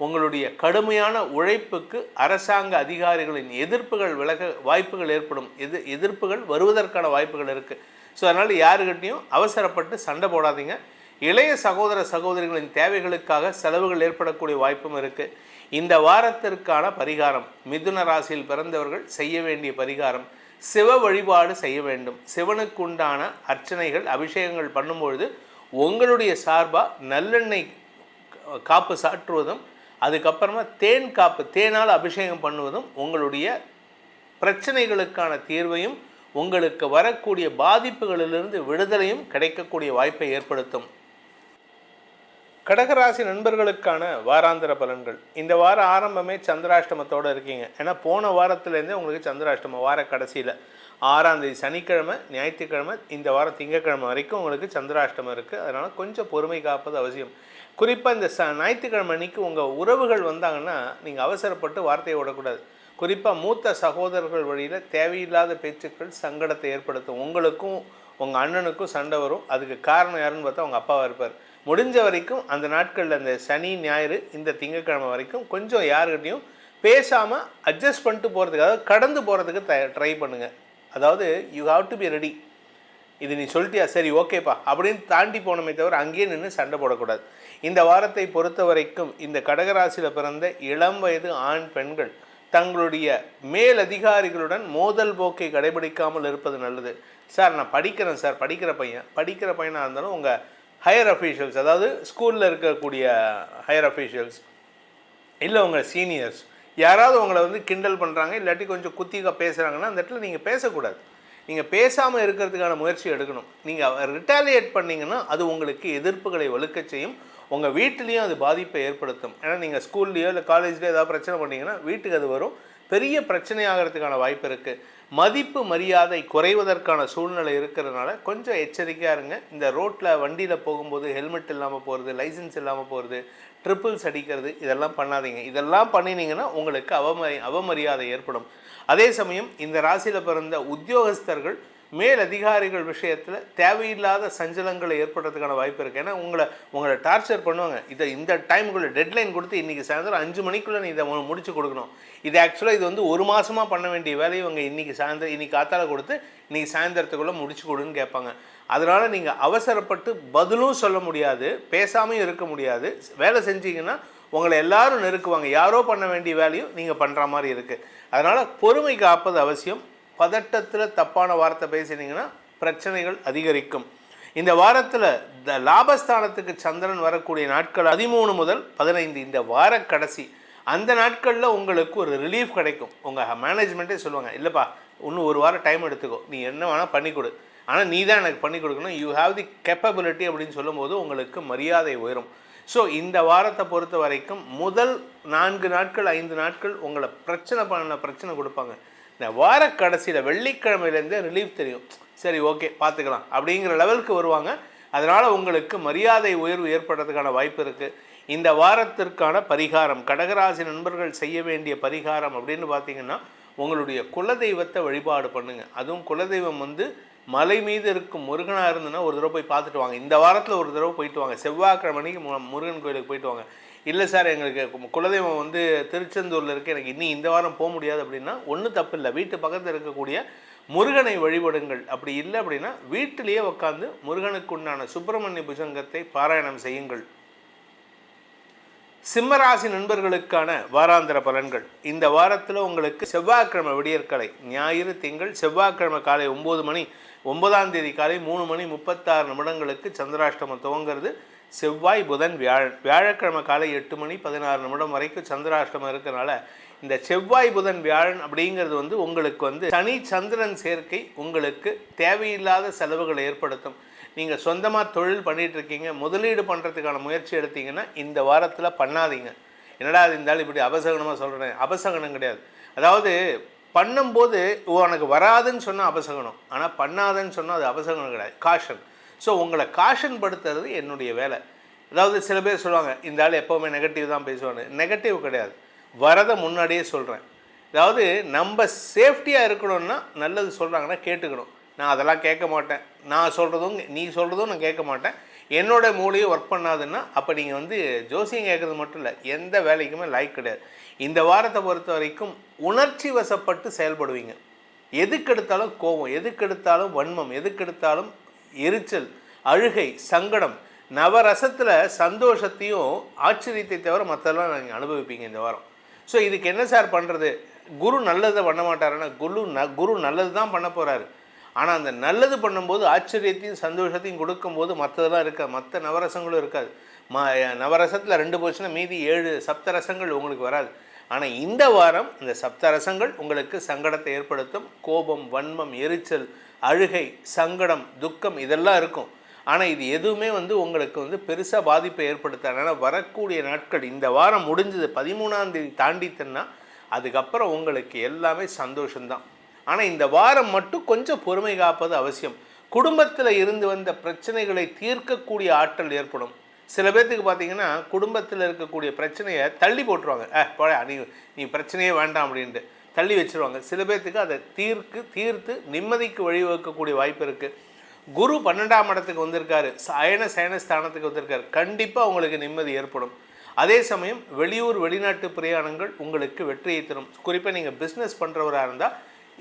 உங்களுடைய கடுமையான உழைப்புக்கு அரசாங்க அதிகாரிகளின் எதிர்ப்புகள் விலக வாய்ப்புகள் ஏற்படும். எதிர்ப்புகள் வருவதற்கான வாய்ப்புகள் இருக்குது. ஸோ அதனால் யாருக்கிட்டையும் அவசரப்பட்டு சண்டை போடாதீங்க. இளைய சகோதர சகோதரிகளின் தேவைகளுக்காக செலவுகள் ஏற்படக்கூடிய வாய்ப்பும் இருக்குது. இந்த வாரத்திற்கான பரிகாரம், மிதுன ராசியில் பிறந்தவர்கள் செய்ய வேண்டிய பரிகாரம், சிவ வழிபாடு செய்ய வேண்டும். சிவனுக்கு உண்டான அர்ச்சனைகள் அபிஷேகங்கள் பண்ணும்பொழுது உங்களுடைய சார்பாக நல்லெண்ணெய் காப்பு சாற்றுவதும், அதுக்கப்புறமா தேன் காப்பு, தேனால் அபிஷேகம் பண்ணுவதும் உங்களுடைய பிரச்சனைகளுக்கான தீர்வையும் உங்களுக்கு வரக்கூடிய பாதிப்புகளிலிருந்து விடுதலையும் கிடைக்கக்கூடிய வாய்ப்பை ஏற்படுத்தும். கடகராசி நண்பர்களுக்கான வாராந்திர பலன்கள். இந்த வார ஆரம்பமே சந்திராஷ்டமத்தோடு இருக்கீங்க. ஏன்னா போன வாரத்துலேருந்தே உங்களுக்கு சந்திராஷ்டமம். வார கடைசியில் 6ஆம் தேதி சனிக்கிழமை, ஞாயிற்றுக்கிழமை, இந்த வாரம் திங்கக்கிழமை வரைக்கும் உங்களுக்கு சந்திராஷ்டமம் இருக்குது. அதனால் கொஞ்சம் பொறுமை காப்பது அவசியம். குறிப்பாக இந்த ஞாயிற்றுக்கிழமை அன்றைக்கி உங்கள் உறவுகள் வந்தாங்கன்னா நீங்கள் அவசரப்பட்டு வார்த்தையை விடக்கூடாது. குறிப்பாக மூத்த சகோதரர்கள் வழியில் தேவையில்லாத பேச்சுக்கள் சங்கடத்தை ஏற்படுத்தும். உங்களுக்கும் உங்கள் அண்ணனுக்கும் சண்டை வரும். அதுக்கு காரணம் யாருன்னு பார்த்தா உங்கள் அப்பாவாக இருப்பார். முடிஞ்ச வரைக்கும் அந்த நாட்களில் அந்த சனி ஞாயிறு இந்த திங்கக்கிழமை வரைக்கும் கொஞ்சம் யாருக்கிட்டையும் பேசாமல் அட்ஜஸ்ட் பண்ணிட்டு போகிறதுக்கு, அதாவது கடந்து போகிறதுக்கு ட்ரை பண்ணுங்கள். அதாவது you have to be ready. இது நீ சொல்லிட்டியா, சரி ஓகேப்பா அப்படின்னு தாண்டி போனமே தவிர அங்கேயே நின்று சண்டை போடக்கூடாது. இந்த வாரத்தை பொறுத்த வரைக்கும் இந்த கடகராசியில் பிறந்த இளம் வயது ஆண் பெண்கள் தங்களுடைய மேலதிகாரிகளுடன் மோதல் போக்கை கடைபிடிக்காமல் இருப்பது நல்லது. சார் நான் படிக்கிறேன் சார், படிக்கிற பையனாக இருந்தாலும் உங்கள் ஹையர் அஃபீஷியல்ஸ், அதாவது ஸ்கூலில் இருக்கக்கூடிய ஹையர் அஃபீஷியல்ஸ் இல்லை உங்கள் சீனியர்ஸ் யாராவது உங்களை வந்து கிண்டல் பண்ணுறாங்க, இல்லாட்டி கொஞ்சம் குத்திக பேசுகிறாங்கன்னா அந்த இடத்துல நீங்கள் பேசக்கூடாது. நீங்கள் பேசாமல் இருக்கிறதுக்கான முயற்சி எடுக்கணும். நீங்கள் ரிட்டாலியேட் பண்ணிங்கன்னா அது உங்களுக்கு எதிர்ப்புகளை வலுக்க செய்யும். உங்கள் வீட்டிலையும் அது பாதிப்பை ஏற்படுத்தும். ஏன்னா நீங்கள் ஸ்கூல்லையோ இல்லை காலேஜ்லேயோ ஏதாவது பிரச்சனை பண்ணிங்கன்னா வீட்டுக்கு அது வரும். பெரிய பிரச்சனையாகிறதுக்கான வாய்ப்பு இருக்குது. மதிப்பு மரியாதை குறைவதற்கான சூழ்நிலை இருக்கிறதுனால கொஞ்சம் எச்சரிக்கையாக இருங்க. இந்த ரோட்டில் வண்டியில் போகும்போது ஹெல்மெட் இல்லாமல் போகிறது, லைசன்ஸ் இல்லாமல் போகிறது, ட்ரிப்பிள்ஸ் அடிக்கிறது, இதெல்லாம் பண்ணாதீங்க. இதெல்லாம் பண்ணினீங்கன்னா உங்களுக்கு அவமரியாதை ஏற்படும். அதே சமயம் இந்த ராசியில் பிறந்த உத்தியோகஸ்தர்கள் மேலதிகாரிகள் விஷயத்தில் தேவையில்லாத சஞ்சலங்களை ஏற்படுறதுக்கான வாய்ப்பு இருக்குது. ஏன்னா உங்களை டார்ச்சர் பண்ணுவாங்க. இந்த டைமுக்குள்ளே டெட்லைன் கொடுத்து இன்றைக்கி சாயந்தரம் 5 மணிக்குள்ளே நீ இதை முடிச்சு கொடுக்கணும். இது ஆக்சுவலாக இது வந்து 1 மாதமாக பண்ண வேண்டிய வேலையை இவங்க இன்றைக்கி காத்தால கொடுத்து இன்றைக்கி சாயந்தரத்துக்குள்ளே முடிச்சு கொடுன்னு கேட்பாங்க. அதனால் நீங்கள் அவசரப்பட்டு பதிலும் சொல்ல முடியாது, பேசாமையும் இருக்க முடியாது. வேலை செஞ்சீங்கன்னா உங்களை எல்லாரும் நெருக்குவாங்க. யாரோ பண்ண வேண்டிய வேலையும் நீங்கள் பண்ணுற மாதிரி இருக்குது. அதனால் பொறுமை காப்பது அவசியம். பதட்டத்தில் தப்பான வார்த்தை பேசினீங்கன்னா பிரச்சனைகள் அதிகரிக்கும். இந்த வாரத்தில் இந்த லாபஸ்தானத்துக்கு சந்திரன் வரக்கூடிய நாட்கள் 13 முதல் 15, இந்த வார கடைசி அந்த நாட்களில் உங்களுக்கு ஒரு ரிலீஃப் கிடைக்கும். உங்கள் மேனேஜ்மெண்ட்டே சொல்லுவாங்க, இல்லைப்பா இன்னும் 1 வாரம் டைம் எடுத்துக்கோ, நீ என்ன வேணால் பண்ணி கொடு, ஆனால் நீ தான் எனக்கு பண்ணி கொடுக்கணும், யூ ஹாவ் தி கேப்பபிலிட்டி அப்படின்னு சொல்லும்போது உங்களுக்கு மரியாதை உயரும். ஸோ இந்த வாரத்தை பொறுத்த வரைக்கும் முதல் 4 நாட்கள் 5 நாட்கள் உங்களை பிரச்சனை கொடுப்பாங்க. இந்த வார கடைசியில் வெள்ளிக்கிழமையிலேருந்தே ரிலீஃப் தெரியும். சரி ஓகே பார்த்துக்கலாம் அப்படிங்கிற லெவலுக்கு வருவாங்க. அதனால் உங்களுக்கு மரியாதை உயர்வு ஏற்படுறதுக்கான வாய்ப்பு இருக்குது. இந்த வாரத்திற்கான பரிகாரம், கடகராசி நண்பர்கள் செய்ய வேண்டிய பரிகாரம் அப்படின்னு பார்த்தீங்கன்னா உங்களுடைய குலதெய்வத்தை வழிபாடு பண்ணுங்கள். அதுவும் குலதெய்வம் வந்து மலை மீது இருக்கும் முருகனாக இருந்ததுன்னா ஒரு தடவை போய் பார்த்துட்டு வாங்க. இந்த வாரத்தில் ஒரு தடவை போயிட்டு வாங்க. செவ்வாய்க்கிழமைக்கு முருகன் கோயிலுக்கு போயிட்டு வாங்க. இல்லை சார் எங்களுக்கு குலதெய்வம் வந்து திருச்செந்தூரில் இருக்குது, எனக்கு இன்னும் இந்த வாரம் போக முடியாது அப்படின்னா ஒன்றும் தப்பு இல்லை. வீட்டு பக்கத்தில் இருக்கக்கூடிய முருகனை வழிபடுங்கள். அப்படி இல்லை அப்படின்னா வீட்டிலேயே உட்காந்து முருகனுக்கு உண்டான சுப்பிரமணிய புஜங்கத்தை பாராயணம் செய்யுங்கள். சிம்மராசி நண்பர்களுக்கான வாராந்திர பலன்கள். இந்த வாரத்தில் உங்களுக்கு செவ்வாய்க்கிழமை விடியற்காலை, ஞாயிறு, திங்கள், செவ்வாய்க்கிழமை காலை 9 மணி, 9ஆம் தேதி காலை 3 மணி 36 நிமிடங்களுக்கு சந்திராஷ்டமம் துவங்கிறது. செவ்வாய், புதன், வியாழன். வியாழக்கிழமை காலை 8 மணி 16 நிமிடம் வரைக்கும் சந்திராஷ்டமம் இருக்கிறனால இந்த செவ்வாய், புதன், வியாழன் அப்படிங்கிறது உங்களுக்கு சனி சந்திரன் சேர்க்கை உங்களுக்கு தேவையில்லாத செலவுகளை ஏற்படுத்தும். நீங்கள் சொந்தமாக தொழில் பண்ணிகிட்ருக்கீங்க, முதலீடு பண்ணுறதுக்கான முயற்சி எடுத்தீங்கன்னா இந்த வாரத்தில் பண்ணாதீங்க. என்னடா அது இருந்தாலும் இப்படி அபசகனமாக சொல்கிறேன். அபசகனம் கிடையாது. அதாவது பண்ணும்போது உனக்கு வராதுன்னு சொன்னால் அபசகனம், ஆனால் பண்ணாதன்னு சொன்னால் அது அபசகனம் கிடையாது, காஷன். ஸோ உங்களை காஷன் படுத்துறது என்னுடைய வேலை. அதாவது சில பேர் சொல்லுவாங்க இந்த ஆள் எப்போவுமே நெகட்டிவ் தான் பேசுவாங்க. நெகட்டிவ் கிடையாது, வரதை முன்னாடியே சொல்கிறேன். அதாவது நம்ம சேஃப்டியாக இருக்கணும்னா நல்லது சொல்கிறாங்கன்னா கேட்டுக்கணும். நான் அதெல்லாம் கேட்க மாட்டேன், நான் சொல்கிறதும் நீ சொல்கிறதும் நான் கேட்க மாட்டேன், என்னோட மூளையும் ஒர்க் பண்ணாதுன்னா அப்போ நீங்கள் ஜோசியம் கேட்குறது மட்டும் இல்லை, எந்த வேலைக்குமே லைக் கிடையாது. இந்த வாரத்தை பொறுத்த வரைக்கும் உணர்ச்சி வசப்பட்டு செயல்படுவீங்க. எதுக்கெடுத்தாலும் கோபம், எதுக்கெடுத்தாலும் வன்மம், எதுக்கெடுத்தாலும் எரிச்சல், அழுகை, சங்கடம், நவரசத்தில் சந்தோஷத்தையும் ஆச்சரியத்தை தவிர மற்றெல்லாம் நீங்கள் அனுபவிப்பீங்க இந்த வாரம். ஸோ இதுக்கு என்ன சார் பண்ணுறது? குரு நல்லதை பண்ண மாட்டாருன்னா குரு நல்லது தான் பண்ண போகிறாரு. ஆனால் அந்த நல்லது பண்ணும்போது ஆச்சரியத்தையும் சந்தோஷத்தையும் கொடுக்கும்போது மற்றதெல்லாம் இருக்காது, மற்ற நவரசங்களும் இருக்காது. நவரசத்தில் 2 போச்சுன்னா மீதி 7 சப்தரசங்கள் உங்களுக்கு வராது. ஆனால் இந்த வாரம் இந்த சப்தரசங்கள் உங்களுக்கு சங்கடத்தை ஏற்படுத்தும். கோபம், வன்மம், எரிச்சல், அழுகை, சங்கடம், துக்கம் இதெல்லாம் இருக்கும். ஆனால் இது எதுவுமே உங்களுக்கு பெருசாக பாதிப்பை ஏற்படுத்தாது. ஆனால் வரக்கூடிய நாட்கள் இந்த வாரம் முடிஞ்சது 13ஆம் தேதி தாண்டித்தன்னா அதுக்கப்புறம் உங்களுக்கு எல்லாமே சந்தோஷம்தான். ஆனால் இந்த வாரம் மட்டும் கொஞ்சம் பொறுமை காப்பது அவசியம். குடும்பத்தில் இருந்து வந்த பிரச்சனைகளை தீர்க்கக்கூடிய ஆற்றல் ஏற்படும். சில பேர்த்துக்கு பார்த்தீங்கன்னா குடும்பத்தில் இருக்கக்கூடிய பிரச்சனையை தள்ளி போட்டுருவாங்க. போட நீ பிரச்சனையே வேண்டாம் அப்படின்ட்டு தள்ளி வச்சுருவாங்க. சில பேர்த்துக்கு அதை தீர்த்து நிம்மதிக்கு வழிவகுக்கக்கூடிய வாய்ப்பு இருக்குது. குரு 12ஆம் இடத்துக்கு வந்திருக்காரு, சயனஸ்தானத்துக்கு வந்திருக்காரு. கண்டிப்பாக உங்களுக்கு நிம்மதி ஏற்படும். அதே சமயம் வெளியூர் வெளிநாட்டு பிரயாணங்கள் உங்களுக்கு வெற்றியை தரும். குறிப்பாக நீங்கள் பிஸ்னஸ் பண்ணுறவராக இருந்தால்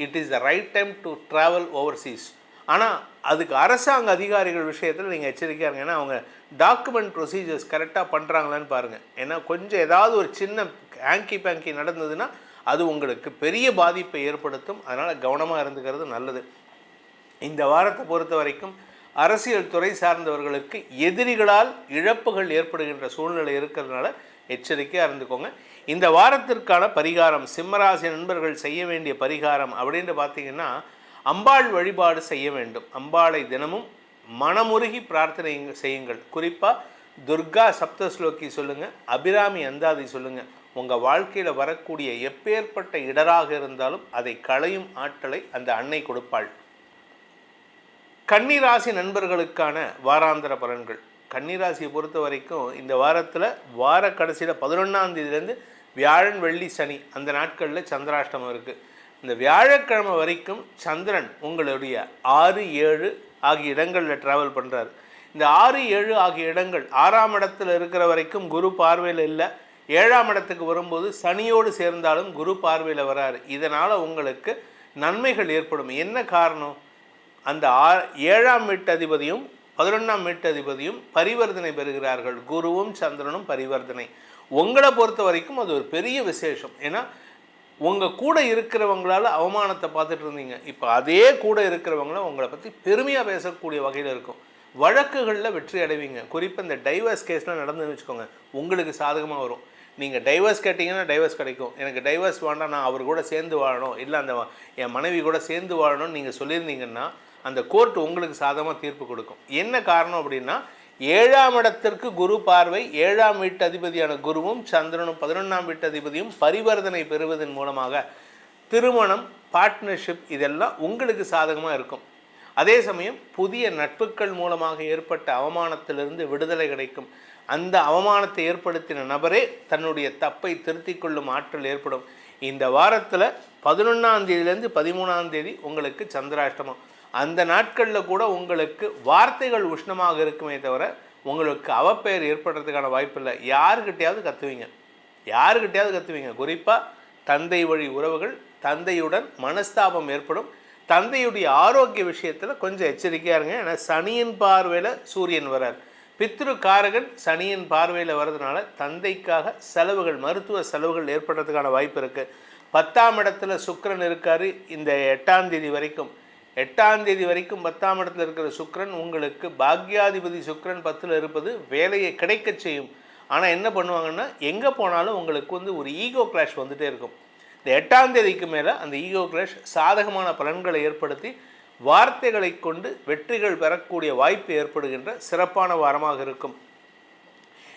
it is the right time to travel Overseas. ஆனால் அதுக்கு அரசாங்க அதிகாரிகள் விஷயத்தில் நீங்கள் எச்சரிக்கையாக இருங்க. ஏன்னா அவங்க டாக்குமெண்ட் ப்ரொசீஜர்ஸ் கரெக்டாக பண்ணுறாங்களான்னு பாருங்கள். ஏன்னா கொஞ்சம் ஏதாவது ஒரு சின்ன பேங்கி நடந்ததுன்னா அது உங்களுக்கு பெரிய பாதிப்பை ஏற்படுத்தும். அதனால் கவனமாக இருந்துக்கிறது நல்லது. இந்த வாரத்தை பொறுத்த வரைக்கும் அரசியல் துறை சார்ந்தவர்களுக்கு எதிரிகளால் இழப்புகள் ஏற்படுகின்ற சூழ்நிலை இருக்கிறதுனால எச்சரிக்கையாக இருந்துக்கோங்க. இந்த வாரத்திற்கான பரிகாரம், சிம்மராசி நண்பர்கள் செய்ய வேண்டிய பரிகாரம் அப்படின்ட்டு பார்த்தீங்கன்னா அம்பாள் வழிபாடு செய்ய வேண்டும். அம்பாளை தினமும் மனமுருகி பிரார்த்தனை செய்யுங்கள். குறிப்பாக துர்கா சப்தஸ்லோகி சொல்லுங்கள், அபிராமி அந்தாதி சொல்லுங்கள். உங்கள் வாழ்க்கையில் வரக்கூடிய எப்பேற்பட்ட இடராக இருந்தாலும் அதை களையும் ஆற்றலை அந்த அன்னை கொடுப்பாள். கன்னிராசி நண்பர்களுக்கான வாராந்திர பலன்கள். கன்னிராசியை பொறுத்த வரைக்கும் இந்த வாரத்தில் வார கடைசியில் 11ஆம் தேதியிலேருந்து வியாழன், வெள்ளி, சனி அந்த நாட்களில் சந்திராஷ்டமம் இருக்குது. இந்த வியாழக்கிழமை வரைக்கும் சந்திரன் உங்களுடைய 6, 7 ஆகிய இடங்களில் ட்ராவல் பண்ணுறாரு. இந்த 6, 7 ஆகிய இடங்கள் 6ஆம் இடத்துல இருக்கிற வரைக்கும் குரு பார்வையில் இல்லை. 7ஆம் இடத்துக்கு வரும்போது சனியோடு சேர்ந்தாலும் குரு பார்வையில் வராரு. இதனால் உங்களுக்கு நன்மைகள் ஏற்படும். என்ன காரணம்? அந்த 7ஆம் வீட்டதிபதியும் 11ஆம் வீட்டதிபதியும் பரிவர்த்தனை பெறுகிறார்கள். குருவும் சந்திரனும் பரிவர்த்தனை. உங்களை பொறுத்த வரைக்கும் அது ஒரு பெரிய விசேஷம். ஏன்னா உங்கள் கூட இருக்கிறவங்களால அவமானத்தை பார்த்துட்டு இருந்தீங்க, இப்போ அதே கூட இருக்கிறவங்கள உங்களை பற்றி பெருமையாக பேசக்கூடிய வகையில் இருக்கும். வழக்குகளில் வெற்றி அடைவீங்க. குறிப்பாக இந்த டைவர்ஸ் கேஸ்லாம் நடந்துன்னு வச்சுக்கோங்க, உங்களுக்கு சாதகமாக வரும். நீங்கள் டைவர்ஸ் கேட்டிங்கன்னா டைவர்ஸ் கிடைக்கும். எனக்கு டைவர்ஸ் வேண்டாம், நான் அவர் கூட சேர்ந்து வாழணும், இல்லை என் மனைவி கூட சேர்ந்து வாழணும்னு நீங்கள் சொல்லியிருந்தீங்கன்னா அந்த கோர்ட் உங்களுக்கு சாதகமாக தீர்ப்பு கொடுக்கும். என்ன காரணம் அப்படின்னா 7ஆம் இடத்திற்கு குரு பார்வை, 7ஆம் வீட்டு அதிபதியான குருவும் சந்திரனும் 11ஆம் வீட்டு அதிபதியும் பரிவர்த்தனை பெறுவதன் மூலமாக திருமணம், பார்ட்னர்ஷிப் இதெல்லாம் உங்களுக்கு சாதகமாக இருக்கும். அதே சமயம் புதிய நட்புகள் மூலமாக ஏற்பட்ட அவமானத்திலிருந்து விடுதலை கிடைக்கும். அந்த அவமானத்தை ஏற்படுத்தின நபரே தன்னுடைய தப்பை திருத்திக் கொள்ளும் ஆற்றல் ஏற்படும். இந்த வாரத்தில் 11ஆம் தேதியிலேருந்து 13ஆம் தேதி உங்களுக்கு சந்திராஷ்டமம். அந்த நாட்களில் கூட உங்களுக்கு வார்த்தைகள் உஷ்ணமாக இருக்குமே தவிர உங்களுக்கு அவப்பெயர் ஏற்படுறதுக்கான வாய்ப்பு இல்லை. யாருக்கிட்டையாவது கத்துவீங்க. குறிப்பாக தந்தை வழி உறவுகள், தந்தையுடன் மனஸ்தாபம் ஏற்படும். தந்தையுடைய ஆரோக்கிய விஷயத்தில் கொஞ்சம் எச்சரிக்கையாக இருங்க. ஏன்னா சனியின் பார்வையில் சூரியன் வரார். பித்ரு காரகன் சனியின் பார்வையில் வர்றதுனால தந்தைக்காக செலவுகள், மருத்துவ செலவுகள் ஏற்படுறதுக்கான வாய்ப்பு இருக்குது. 10ஆம் இடத்துல சுக்கிரன் இருக்கார் இந்த 8ஆம் தேதி வரைக்கும். 8ஆம் தேதி வரைக்கும் 10ஆம் இடத்துல இருக்கிற சுக்கிரன் உங்களுக்கு பாக்யாதிபதி சுக்கிரன் 10ல் இருப்பது வேலையை கிடைக்க செய்யும். ஆனால் என்ன பண்ணுவாங்கன்னா, எங்கே போனாலும் உங்களுக்கு ஒரு ஈகோ கிளாஷ் வந்துகிட்டே இருக்கும். இந்த 8ஆம் தேதிக்கு மேலே அந்த ஈகோ கிளாஷ் சாதகமான பலன்களை ஏற்படுத்தி வார்த்தைகளை கொண்டு வெற்றிகள் பெறக்கூடிய வாய்ப்பு ஏற்படுகின்ற சிறப்பான வாரமாக இருக்கும்.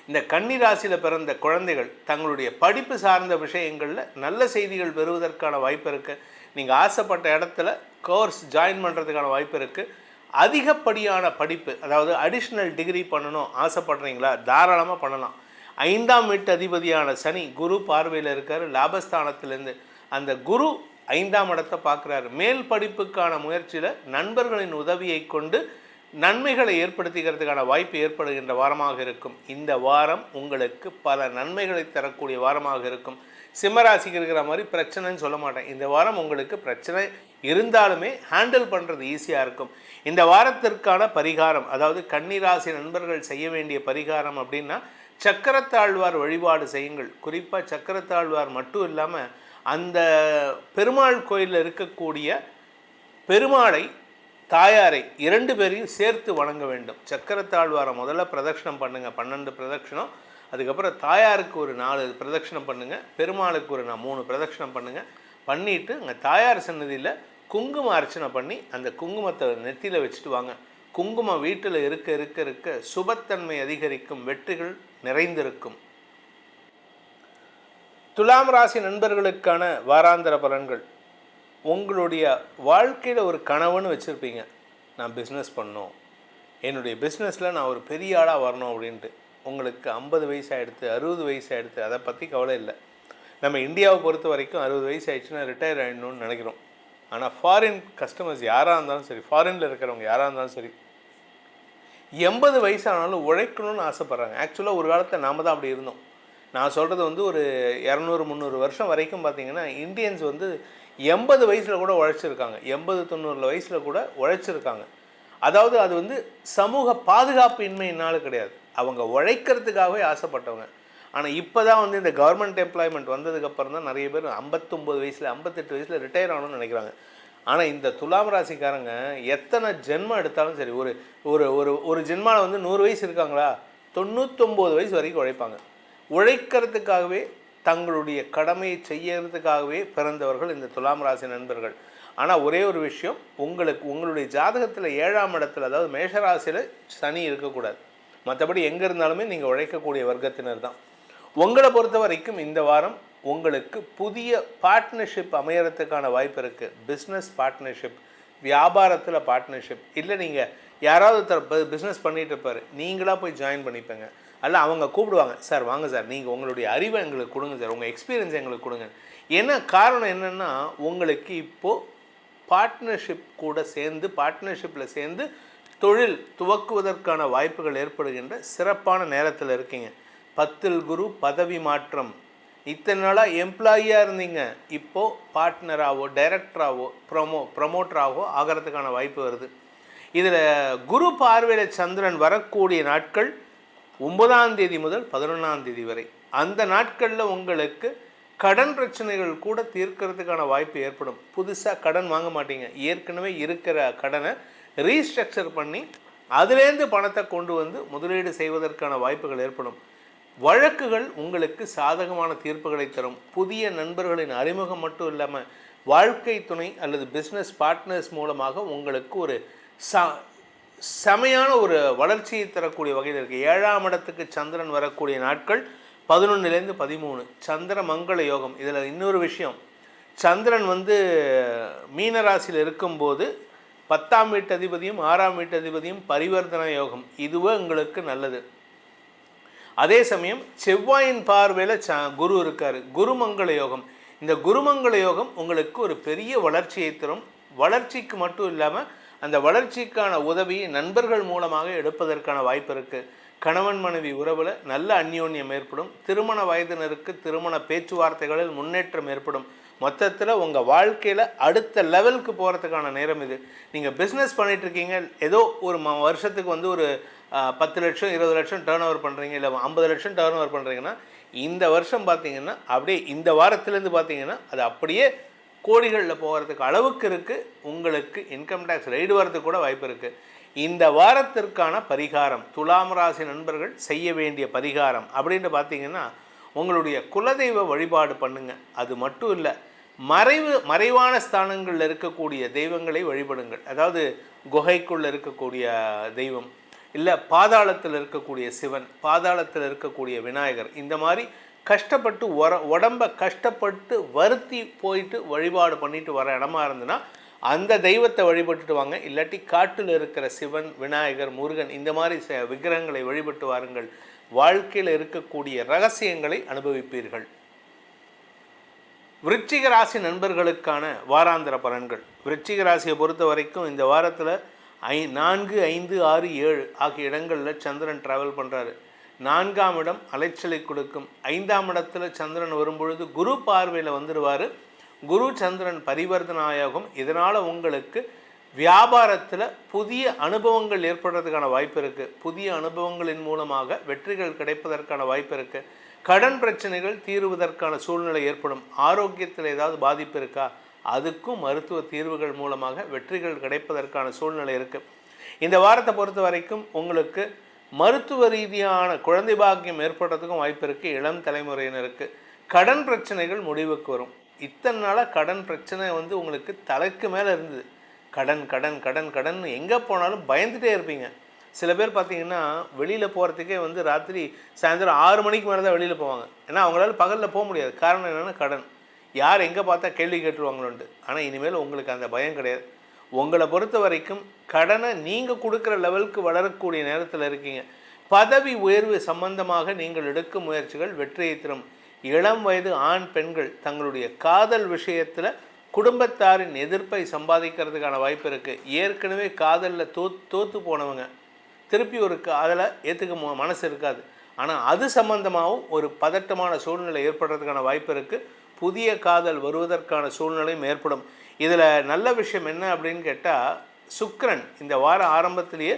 இந்த கன்னி ராசியில் பிறந்த குழந்தைகள் தங்களுடைய படிப்பு சார்ந்த விஷயங்களில் நல்ல செய்திகள் பெறுவதற்கான வாய்ப்பு இருக்குது. நீங்கள் ஆசைப்பட்ட இடத்துல கோர்ஸ் ஜாயின் பண்ணுறதுக்கான வாய்ப்பு இருக்குது. அதிகப்படியான படிப்பு, அதாவது அடிஷ்னல் டிகிரி பண்ணணும் ஆசைப்படுறீங்களா, தாராளமாக பண்ணலாம். 5ஆம் வீட்டு அதிபதியான சனி குரு பார்வையில் இருக்கார் லாபஸ்தானத்திலேருந்து. அந்த குரு 5ஆம் இடத்தை பார்க்குறாரு. மேல் படிப்புக்கான முயற்சியில் நண்பர்களின் உதவியை கொண்டு நன்மைகளை ஏற்படுத்திக்கிறதுக்கான வாய்ப்பு ஏற்படுகின்ற வாரமாக இருக்கும். இந்த வாரம் உங்களுக்கு பல நன்மைகளை தரக்கூடிய வாரமாக இருக்கும். சிம்மராசிக்கு இருக்கிற மாதிரி பிரச்சனைன்னு சொல்ல மாட்டேன். இந்த வாரம் உங்களுக்கு பிரச்சனை இருந்தாலுமே ஹேண்டில் பண்ணுறது ஈஸியாக இருக்கும். இந்த வாரத்திற்கான பரிகாரம், அதாவது கன்னிராசி நண்பர்கள் செய்ய வேண்டிய பரிகாரம் அப்படின்னா, சக்கரத்தாழ்வார் வழிபாடு செய்யுங்கள். குறிப்பாக சக்கரத்தாழ்வார் மட்டும் இல்லாமல் அந்த பெருமாள் கோயிலில் இருக்கக்கூடிய பெருமாளை, தாயாரை 2 பேரையும் சேர்த்து வணங்க வேண்டும். சக்கரத்தாழ்வாரை முதல்ல பிரதட்சணம் பண்ணுங்கள், 12 பிரதட்சணம். அதுக்கப்புறம் தாயாருக்கு ஒரு 4 பிரதட்சணம் பண்ணுங்கள், பெருமாளுக்கு ஒரு 3 பிரதட்சணம் பண்ணுங்கள். பண்ணிவிட்டு அங்கே தாயார் சன்னதியில் குங்கும அர்ச்சனை பண்ணி அந்த குங்குமத்தை நெத்தியில் வச்சுட்டு வாங்க. குங்குமம் வீட்டில் இருக்க இருக்க இருக்க சுபத்தன்மை அதிகரிக்கும், வெற்றிகள் நிறைந்திருக்கும். துலாம் ராசி நண்பர்களுக்கான வாராந்திர பலன்கள். உங்களுடைய வாழ்க்கையில் ஒரு கனவுன்னு வச்சுருப்பீங்க, நான் பிஸ்னஸ் பண்ணணும், என்னுடைய பிஸ்னஸில் நான் ஒரு பெரிய ஆளாக வரணும் அப்படின்ட்டு. உங்களுக்கு 50 வயசு ஆகிடுது, 60 வயசு ஆகிடுது, அதை பற்றி கவலை இல்லை. நம்ம இந்தியாவை பொறுத்த வரைக்கும் 60 வயசு ஆகிடுச்சுன்னா ரிட்டையர் ஆகிடணும்னு நினைக்கிறோம். ஆனால் ஃபாரின் கஸ்டமர்ஸ் யாராக இருந்தாலும் சரி, ஃபாரினில் இருக்கிறவங்க யாராக இருந்தாலும் சரி, 80 வயசு ஆனாலும் உழைக்கணும்னு ஆசைப்பட்றாங்க. ஆக்சுவலாக ஒரு காலத்தில் நாம் தான் அப்படி இருந்தோம். நான் சொல்கிறது ஒரு 200-300 வருஷம் வரைக்கும் பார்த்திங்கன்னா இந்தியன்ஸ் 80 வயசில் கூட உழைச்சிருக்காங்க, 80-90 வயசில் கூட உழைச்சிருக்காங்க. அதாவது அது சமூக பாதுகாப்பு இன்மையினாலும் கிடையாது, அவங்க உழைக்கிறதுக்காகவே ஆசைப்பட்டவங்க. ஆனால் இப்போ தான் இந்த கவர்மெண்ட் எம்ப்ளாய்மெண்ட் வந்ததுக்கப்புறம் தான் நிறைய பேர் 59 வயசில் 58 வயசில் ரிட்டையர் ஆகணும்னு நினைக்கிறாங்க. ஆனால் இந்த துலாம் ராசிக்காரங்க எத்தனை ஜென்மம் எடுத்தாலும் சரி, ஒரு ஒரு ஒரு ஒரு ஜென்மாவில் 100 வயசு இருக்காங்களா, 99 வயசு வரைக்கும் உழைப்பாங்க. உழைக்கிறதுக்காகவே, தங்களுடைய கடமையை செய்யறதுக்காகவே பிறந்தவர்கள் இந்த துலாம் ராசி நண்பர்கள். ஆனால் ஒரே ஒரு விஷயம், உங்களுடைய ஜாதகத்தில் 7ஆம் இடத்துல, அதாவது மேஷராசியில் சனி இருக்கக்கூடாது. மற்றபடி எங்கே இருந்தாலுமே நீங்கள் உழைக்கக்கூடிய வர்க்கத்தினர் தான். உங்களை பொறுத்த வரைக்கும் இந்த வாரம் உங்களுக்கு புதிய பார்ட்னர்ஷிப் அமையறதுக்கான வாய்ப்பு இருக்குது. பிஸ்னஸ் பார்ட்னர்ஷிப், வியாபாரத்தில் பார்ட்னர்ஷிப், இல்லை நீங்கள் யாராவது பிஸ்னஸ் பண்ணிகிட்டு இருப்பார், நீங்களாக போய் ஜாயின் பண்ணிப்பேங்க. அல்ல அவங்க கூப்பிடுவாங்க, சார் வாங்க சார், நீங்கள் உங்களுடைய அறிவை எங்களுக்கு கொடுங்க சார், உங்கள் எக்ஸ்பீரியன்ஸ் எங்களுக்கு கொடுங்க. என்ன காரணம் என்னென்னா, உங்களுக்கு இப்போது பார்ட்னர்ஷிப்பில் சேர்ந்து தொழில் துவக்குவதற்கான வாய்ப்புகள் ஏற்படுகின்ற சிறப்பான நேரத்தில் இருக்கீங்க. 10ல் குரு, பதவி மாற்றம். இத்தனை நாளாக எம்ப்ளாயியாக இருந்தீங்க, இப்போது பார்ட்னராகவோ டைரக்டராகவோ ப்ரமோட்டராகவோ ஆகிறதுக்கான வாய்ப்பு வருது. இதில் குரு பார்வையில் சந்திரன் வரக்கூடிய நாட்கள் 9ஆம் தேதி முதல் 11ஆம் தேதி வரை. அந்த நாட்களில் உங்களுக்கு கடன் பிரச்சனைகள் கூட தீர்க்கிறதுக்கான வாய்ப்பு ஏற்படும். புதுசாக கடன் வாங்க மாட்டீங்க, ஏற்கனவே இருக்கிற கடனை ரீஸ்ட்ரக்சர் பண்ணி அதுலேருந்து பணத்தை கொண்டு முதலீடு செய்வதற்கான வாய்ப்புகள் ஏற்படும். வழக்குகள் உங்களுக்கு சாதகமான தீர்ப்புகளை தரும். புதிய நண்பர்களின் அறிமுகம் மட்டும் இல்லாமல் வாழ்க்கை துணை அல்லது பிஸ்னஸ் பார்ட்னர்ஸ் மூலமாக உங்களுக்கு ஒரு செமையான ஒரு வளர்ச்சியை தரக்கூடிய வகையில் இருக்குது. 7ஆம் இடத்துக்கு சந்திரன் வரக்கூடிய நாட்கள் 11லேருந்து 13. சந்திர மங்கள யோகம். இதில் இன்னொரு விஷயம், சந்திரன் மீனராசியில் இருக்கும்போது 10ஆம் வீட்டு அதிபதியும் 6ஆம் வீட்டு அதிபதியும் பரிவர்த்தனை யோகம், இதுவே உங்களுக்கு நல்லது. அதே சமயம் செவ்வாயின் பார்வையில் குரு இருக்கார், குருமங்கள யோகம். இந்த குருமங்கள யோகம் உங்களுக்கு ஒரு பெரிய வளர்ச்சியை தரும். வளர்ச்சிக்கு மட்டும் இல்லாமல் அந்த வளர்ச்சிக்கான உதவியை நண்பர்கள் மூலமாக எடுப்பதற்கான வாய்ப்பு இருக்குது. கணவன் மனைவி உறவில் நல்ல அந்யோன்யம் ஏற்படும். திருமண வயதினருக்கு திருமண பேச்சுவார்த்தைகளில் முன்னேற்றம் ஏற்படும். மொத்தத்தில் உங்கள் வாழ்க்கையில் அடுத்த லெவலுக்கு போகிறதுக்கான நேரம் இது. நீங்கள் பிஸ்னஸ் பண்ணிகிட்ருக்கீங்க, ஏதோ ஒரு வருஷத்துக்கு வந்து ஒரு 10 லட்சம் 20 லட்சம் டேர்ன் ஓவர் பண்ணுறீங்க, இல்லை 50 லட்சம் டேர்ன் ஓவர் பண்ணுறீங்கன்னா, இந்த வருஷம் பார்த்தீங்கன்னா அப்படியே இந்த வாரத்துலேருந்து பார்த்தீங்கன்னா அது அப்படியே கோடிகளில் போகிறதுக்கு அளவுக்கு இருக்குது. உங்களுக்கு இன்கம் டேக்ஸ் ரைடு வரதுக்கு கூட வாய்ப்பு இருக்குது. இந்த வாரத்திற்கான பரிகாரம், துலாம் ராசி நண்பர்கள் செய்ய வேண்டிய பரிகாரம் அப்படின்னு பார்த்தீங்கன்னா, உங்களுடைய குலதெய்வ வழிபாடு பண்ணுங்க. அது மட்டும் இல்லை, மறைவான ஸ்தானங்களில் இருக்கக்கூடிய தெய்வங்களை வழிபடுங்கள். அதாவது குகைக்குள்ளே இருக்கக்கூடிய தெய்வம், இல்லை பாதாளத்தில் இருக்கக்கூடிய சிவன், பாதாளத்தில் இருக்கக்கூடிய விநாயகர், இந்த மாதிரி கஷ்டப்பட்டு உடம்பை கஷ்டப்பட்டு வருத்தி போயிட்டு வழிபாடு பண்ணிட்டு வர இடமா இருந்துன்னா அந்த தெய்வத்தை வழிபட்டுட்டு வாங்க. இல்லாட்டி காட்டில் இருக்கிற சிவன், விநாயகர், முருகன் இந்த மாதிரி விக்கிரகங்களை வழிபட்டு வாருங்கள். வாழ்க்கையில் இருக்கக்கூடிய ரகசியங்களை அனுபவிப்பீர்கள். விருச்சிக ராசி நண்பர்களுக்கான வாராந்திர பலன்கள். விருச்சிக ராசியை பொறுத்த வரைக்கும் இந்த வாரத்தில் 4, 5, 6, 7 ஆகிய இடங்களில் சந்திரன் ட்ராவல் பண்ணுறாரு. 4ஆம் இடம் அலைச்சலை கொடுக்கும். 5ஆம் இடத்துல சந்திரன் வரும்பொழுது குரு பார்வையில் வந்துடுவார். குரு சந்திரன் பரிவர்த்தனாயாகும். இதனால் உங்களுக்கு வியாபாரத்தில் புதிய அனுபவங்கள் ஏற்படுறதுக்கான வாய்ப்பு இருக்குது. புதிய அனுபவங்களின் மூலமாக வெற்றிகள் கிடைப்பதற்கான வாய்ப்பு இருக்குது. கடன் பிரச்சனைகள் தீர்வதற்கான சூழ்நிலை ஏற்படும். ஆரோக்கியத்தில் ஏதாவது பாதிப்பு இருக்கா, அதுக்கும் மருத்துவ தீர்வுகள் மூலமாக வெற்றிகள் கிடைப்பதற்கான சூழ்நிலை இருக்குது. இந்த வாரத்தை பொறுத்த வரைக்கும் உங்களுக்கு மருத்துவ ரீதியான குழந்தை பாக்கியம் ஏற்படுறதுக்கும் வாய்ப்பு இருக்குது. இளம் தலைமுறையினருக்கு கடன் பிரச்சனைகள் முடிவுக்கு வரும். இத்தனை நாளாக கடன் பிரச்சனை வந்து உங்களுக்கு தலைக்கு மேலே இருந்தது. கடன் கடன் கடன் கடன் எங்கே போனாலும் பயந்துகிட்டே இருப்பீங்க. சில பேர் பார்த்தீங்கன்னா வெளியில் போகிறதுக்கே வந்து ராத்திரி சாயந்தரம் 6 மணிக்கு மேலே தான் வெளியில் போவாங்க. ஏன்னா அவங்களால பகலில் போக முடியாது. காரணம் என்னென்னா கடன். யார் எங்கே பார்த்தா கேள்வி கேட்டுருவாங்களோன்ட்டு. ஆனால் இனிமேல் உங்களுக்கு அந்த பயம் கிடையாது. உங்களை பொறுத்த வரைக்கும் கடனை நீங்கள் கொடுக்குற லெவலுக்கு வளரக்கூடிய நேரத்தில் இருக்கீங்க. பதவி உயர்வு சம்பந்தமாக நீங்கள் எடுக்கும் முயற்சிகள் வெற்றியை தரும். இளம் வயது ஆண் பெண்கள் தங்களுடைய காதல் விஷயத்தில் குடும்பத்தாரின் எதிர்ப்பை சம்பாதிக்கிறதுக்கான வாய்ப்பு இருக்குது. ஏற்கனவே காதலில் தோற்று போனவங்க திருப்பி ஒரு அதில் ஏற்றுக்க மனசு இருக்காது. ஆனால் அது சம்பந்தமாகவும் ஒரு பதட்டமான சூழ்நிலை ஏற்படுறதுக்கான வாய்ப்பு இருக்குது. புதிய காதல் வருவதற்கான சூழ்நிலையும் ஏற்படும். இதில் நல்ல விஷயம் என்ன அப்படின்னு கேட்டால், சுக்கிரன் இந்த வார ஆரம்பத்திலேயே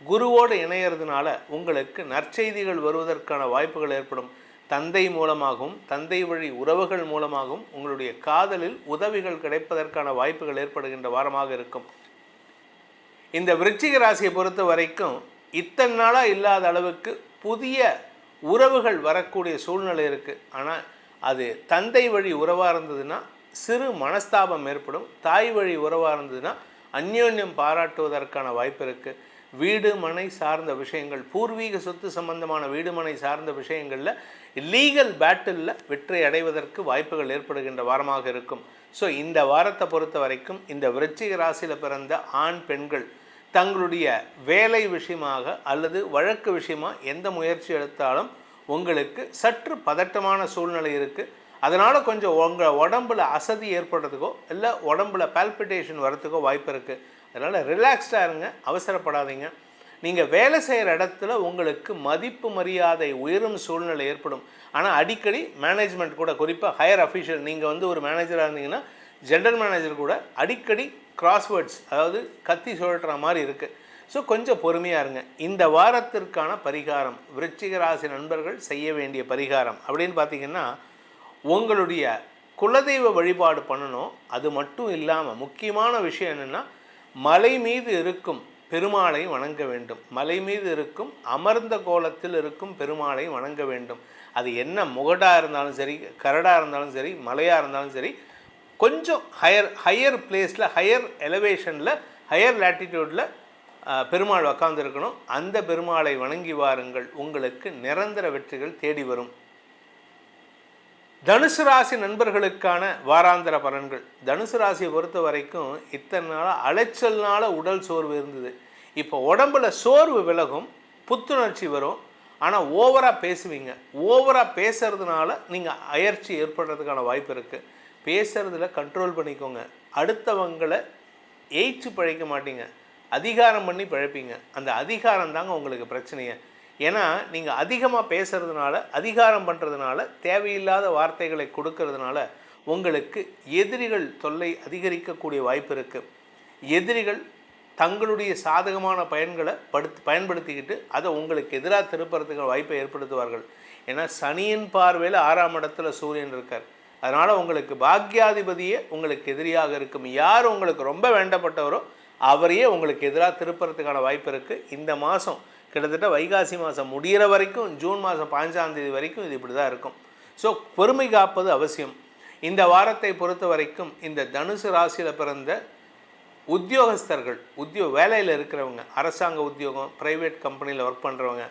குருவோடு இணையிறதுனால உங்களுக்கு நற்செய்திகள் வருவதற்கான வாய்ப்புகள் ஏற்படும். தந்தை மூலமாகவும் தந்தை வழி உறவுகள் மூலமாகவும் உங்களுடைய காதலில் உதவிகள் கிடைப்பதற்கான வாய்ப்புகள் ஏற்படுகின்ற வாரமாக இருக்கும். இந்த விருச்சிக ராசியை பொறுத்த வரைக்கும் இத்தனை நாளாக இல்லாத அளவுக்கு புதிய உறவுகள் வரக்கூடிய சூழ்நிலை இருக்குது. ஆனால் அது தந்தை வழி உறவாக இருந்ததுன்னா சிறு மனஸ்தாபம் ஏற்படும். தாய் வழி உறவாக இருந்ததுன்னா அந்யோன்யம் பாராட்டுவதற்கான வாய்ப்பு இருக்குது. வீடு மனை சார்ந்த விஷயங்கள், பூர்வீக சொத்து சம்பந்தமான வீடு மனை சார்ந்த விஷயங்களில் லீகல் பேட்டிலில் வெற்றி அடைவதற்கு வாய்ப்புகள் ஏற்படுகின்ற வாரமாக இருக்கும். ஸோ இந்த வாரத்தை பொறுத்த வரைக்கும் இந்த விருச்சிக ராசியில் பிறந்த ஆண் பெண்கள் தங்களுடைய வேலை விஷயமாக அல்லது வழக்கு விஷயமாக எந்த முயற்சி எடுத்தாலும் உங்களுக்கு சற்று பதட்டமான சூழ்நிலை இருக்குது. அதனால் கொஞ்சம் உங்கள் உடம்பில் அசதி ஏற்படுறதுக்கோ இல்லை உடம்பில் பால்பிட்டேஷன் வரத்துக்கோ வாய்ப்பு இருக்குது. அதனால் ரிலாக்ஸ்டாக இருங்க, அவசரப்படாதீங்க. நீங்கள் வேலை செய்கிற இடத்துல உங்களுக்கு மதிப்பு மரியாதை உயரும் சூழ்நிலை ஏற்படும். ஆனால் அடிக்கடி மேனேஜ்மெண்ட் கூட, குறிப்பாக ஹையர் அஃபீஷியல், நீங்கள் வந்து ஒரு மேனேஜராக இருந்தீங்கன்னா ஜென்ரல் மேனேஜர் கூட அடிக்கடி கிராஸ்வேர்ட்ஸ், அதாவது கத்தி சுழற்றுற மாதிரி இருக்குது. ஸோ கொஞ்சம் பொறுமையாக இருங்க. இந்த வாரத்திற்கான பரிகாரம், விருச்சிக ராசி நண்பர்கள் செய்ய வேண்டிய பரிகாரம் அப்படின்னு பார்த்திங்கன்னா, உங்களுடைய குலதெய்வ வழிபாடு பண்ணணும். அது மட்டும் இல்லாமல் முக்கியமான விஷயம் என்னென்னா, மலை மீது இருக்கும் பெருமாளை வணங்க வேண்டும். மலை மீது இருக்கும் அமர்ந்த கோலத்தில் இருக்கும் பெருமாளை வணங்க வேண்டும். அது என்ன முகடாக இருந்தாலும் சரி, கரடாக இருந்தாலும் சரி, மலையாக இருந்தாலும் சரி, கொஞ்சம் ஹையர் பிளேஸில், ஹையர் எலவேஷனில், ஹையர் லேட்டிடியூடில் பெருமாள் உட்கார்ந்துருக்கணும். அந்த பெருமாளை வணங்கி வாருங்கள். உங்களுக்கு நிரந்தர வெற்றிகள் தேடி வரும். தனுசு ராசி நண்பர்களுக்கான வாராந்திர பலன்கள். தனுசு ராசியை பொறுத்த வரைக்கும் இத்தனை நாளாக அலைச்சல்னால உடல் சோர்வு இருந்தது. இப்போ உடம்புல சோர்வு விலகும், புத்துணர்ச்சி வரும். ஆனால் ஓவராக பேசுவீங்க. ஓவராக பேசுறதுனால நீங்கள் அயற்சி ஏற்படுறதுக்கான வாய்ப்பு இருக்குது. பேசுகிறதுல கண்ட்ரோல் பண்ணிக்கோங்க. அடுத்தவங்களை ஏய்ச்சி பழைக்க மாட்டீங்க, அதிகாரம் பண்ணி பழைப்பீங்க. அந்த அதிகாரம் தாங்க உங்களுக்கு பிரச்சனையே. ஏன்னா நீங்கள் அதிகமாக பேசுகிறதுனால, அதிகாரம் பண்ணுறதுனால, தேவையில்லாத வார்த்தைகளை கொடுக்கறதுனால உங்களுக்கு எதிரிகள் தொல்லை அதிகரிக்கக்கூடிய வாய்ப்பு இருக்குது. எதிரிகள் தங்களுடைய சாதகமான பயன்களை பயன்படுத்திக்கிட்டு அதை உங்களுக்கு எதிராக திருப்புறதுக்கு வாய்ப்பை ஏற்படுத்துவார்கள். ஏன்னா சனியின் பார்வையில் 6ஆம் இடத்துல சூரியன் இருக்கார். அதனால் உங்களுக்கு பாக்யாதிபதியே உங்களுக்கு எதிரியாக இருக்கும். யார் உங்களுக்கு ரொம்ப வேண்டப்பட்டவரோ அவரையே உங்களுக்கு எதிராக திருப்புறதுக்கான வாய்ப்பு இருக்குது. இந்த மாதம் கிட்டத்தட்ட வைகாசி மாதம் முடிகிற வரைக்கும், ஜூன் மாதம் 15ஆம் தேதி வரைக்கும் இது இப்படி தான் இருக்கும். ஸோ பொறுமை காப்பது அவசியம். இந்த வாரத்தை பொறுத்த வரைக்கும் இந்த தனுசு ராசியில் பிறந்த உத்தியோகஸ்தர்கள், வேலையில் இருக்கிறவங்க, அரசாங்க உத்தியோகம், ப்ரைவேட் கம்பெனியில் ஒர்க் பண்ணுறவங்க,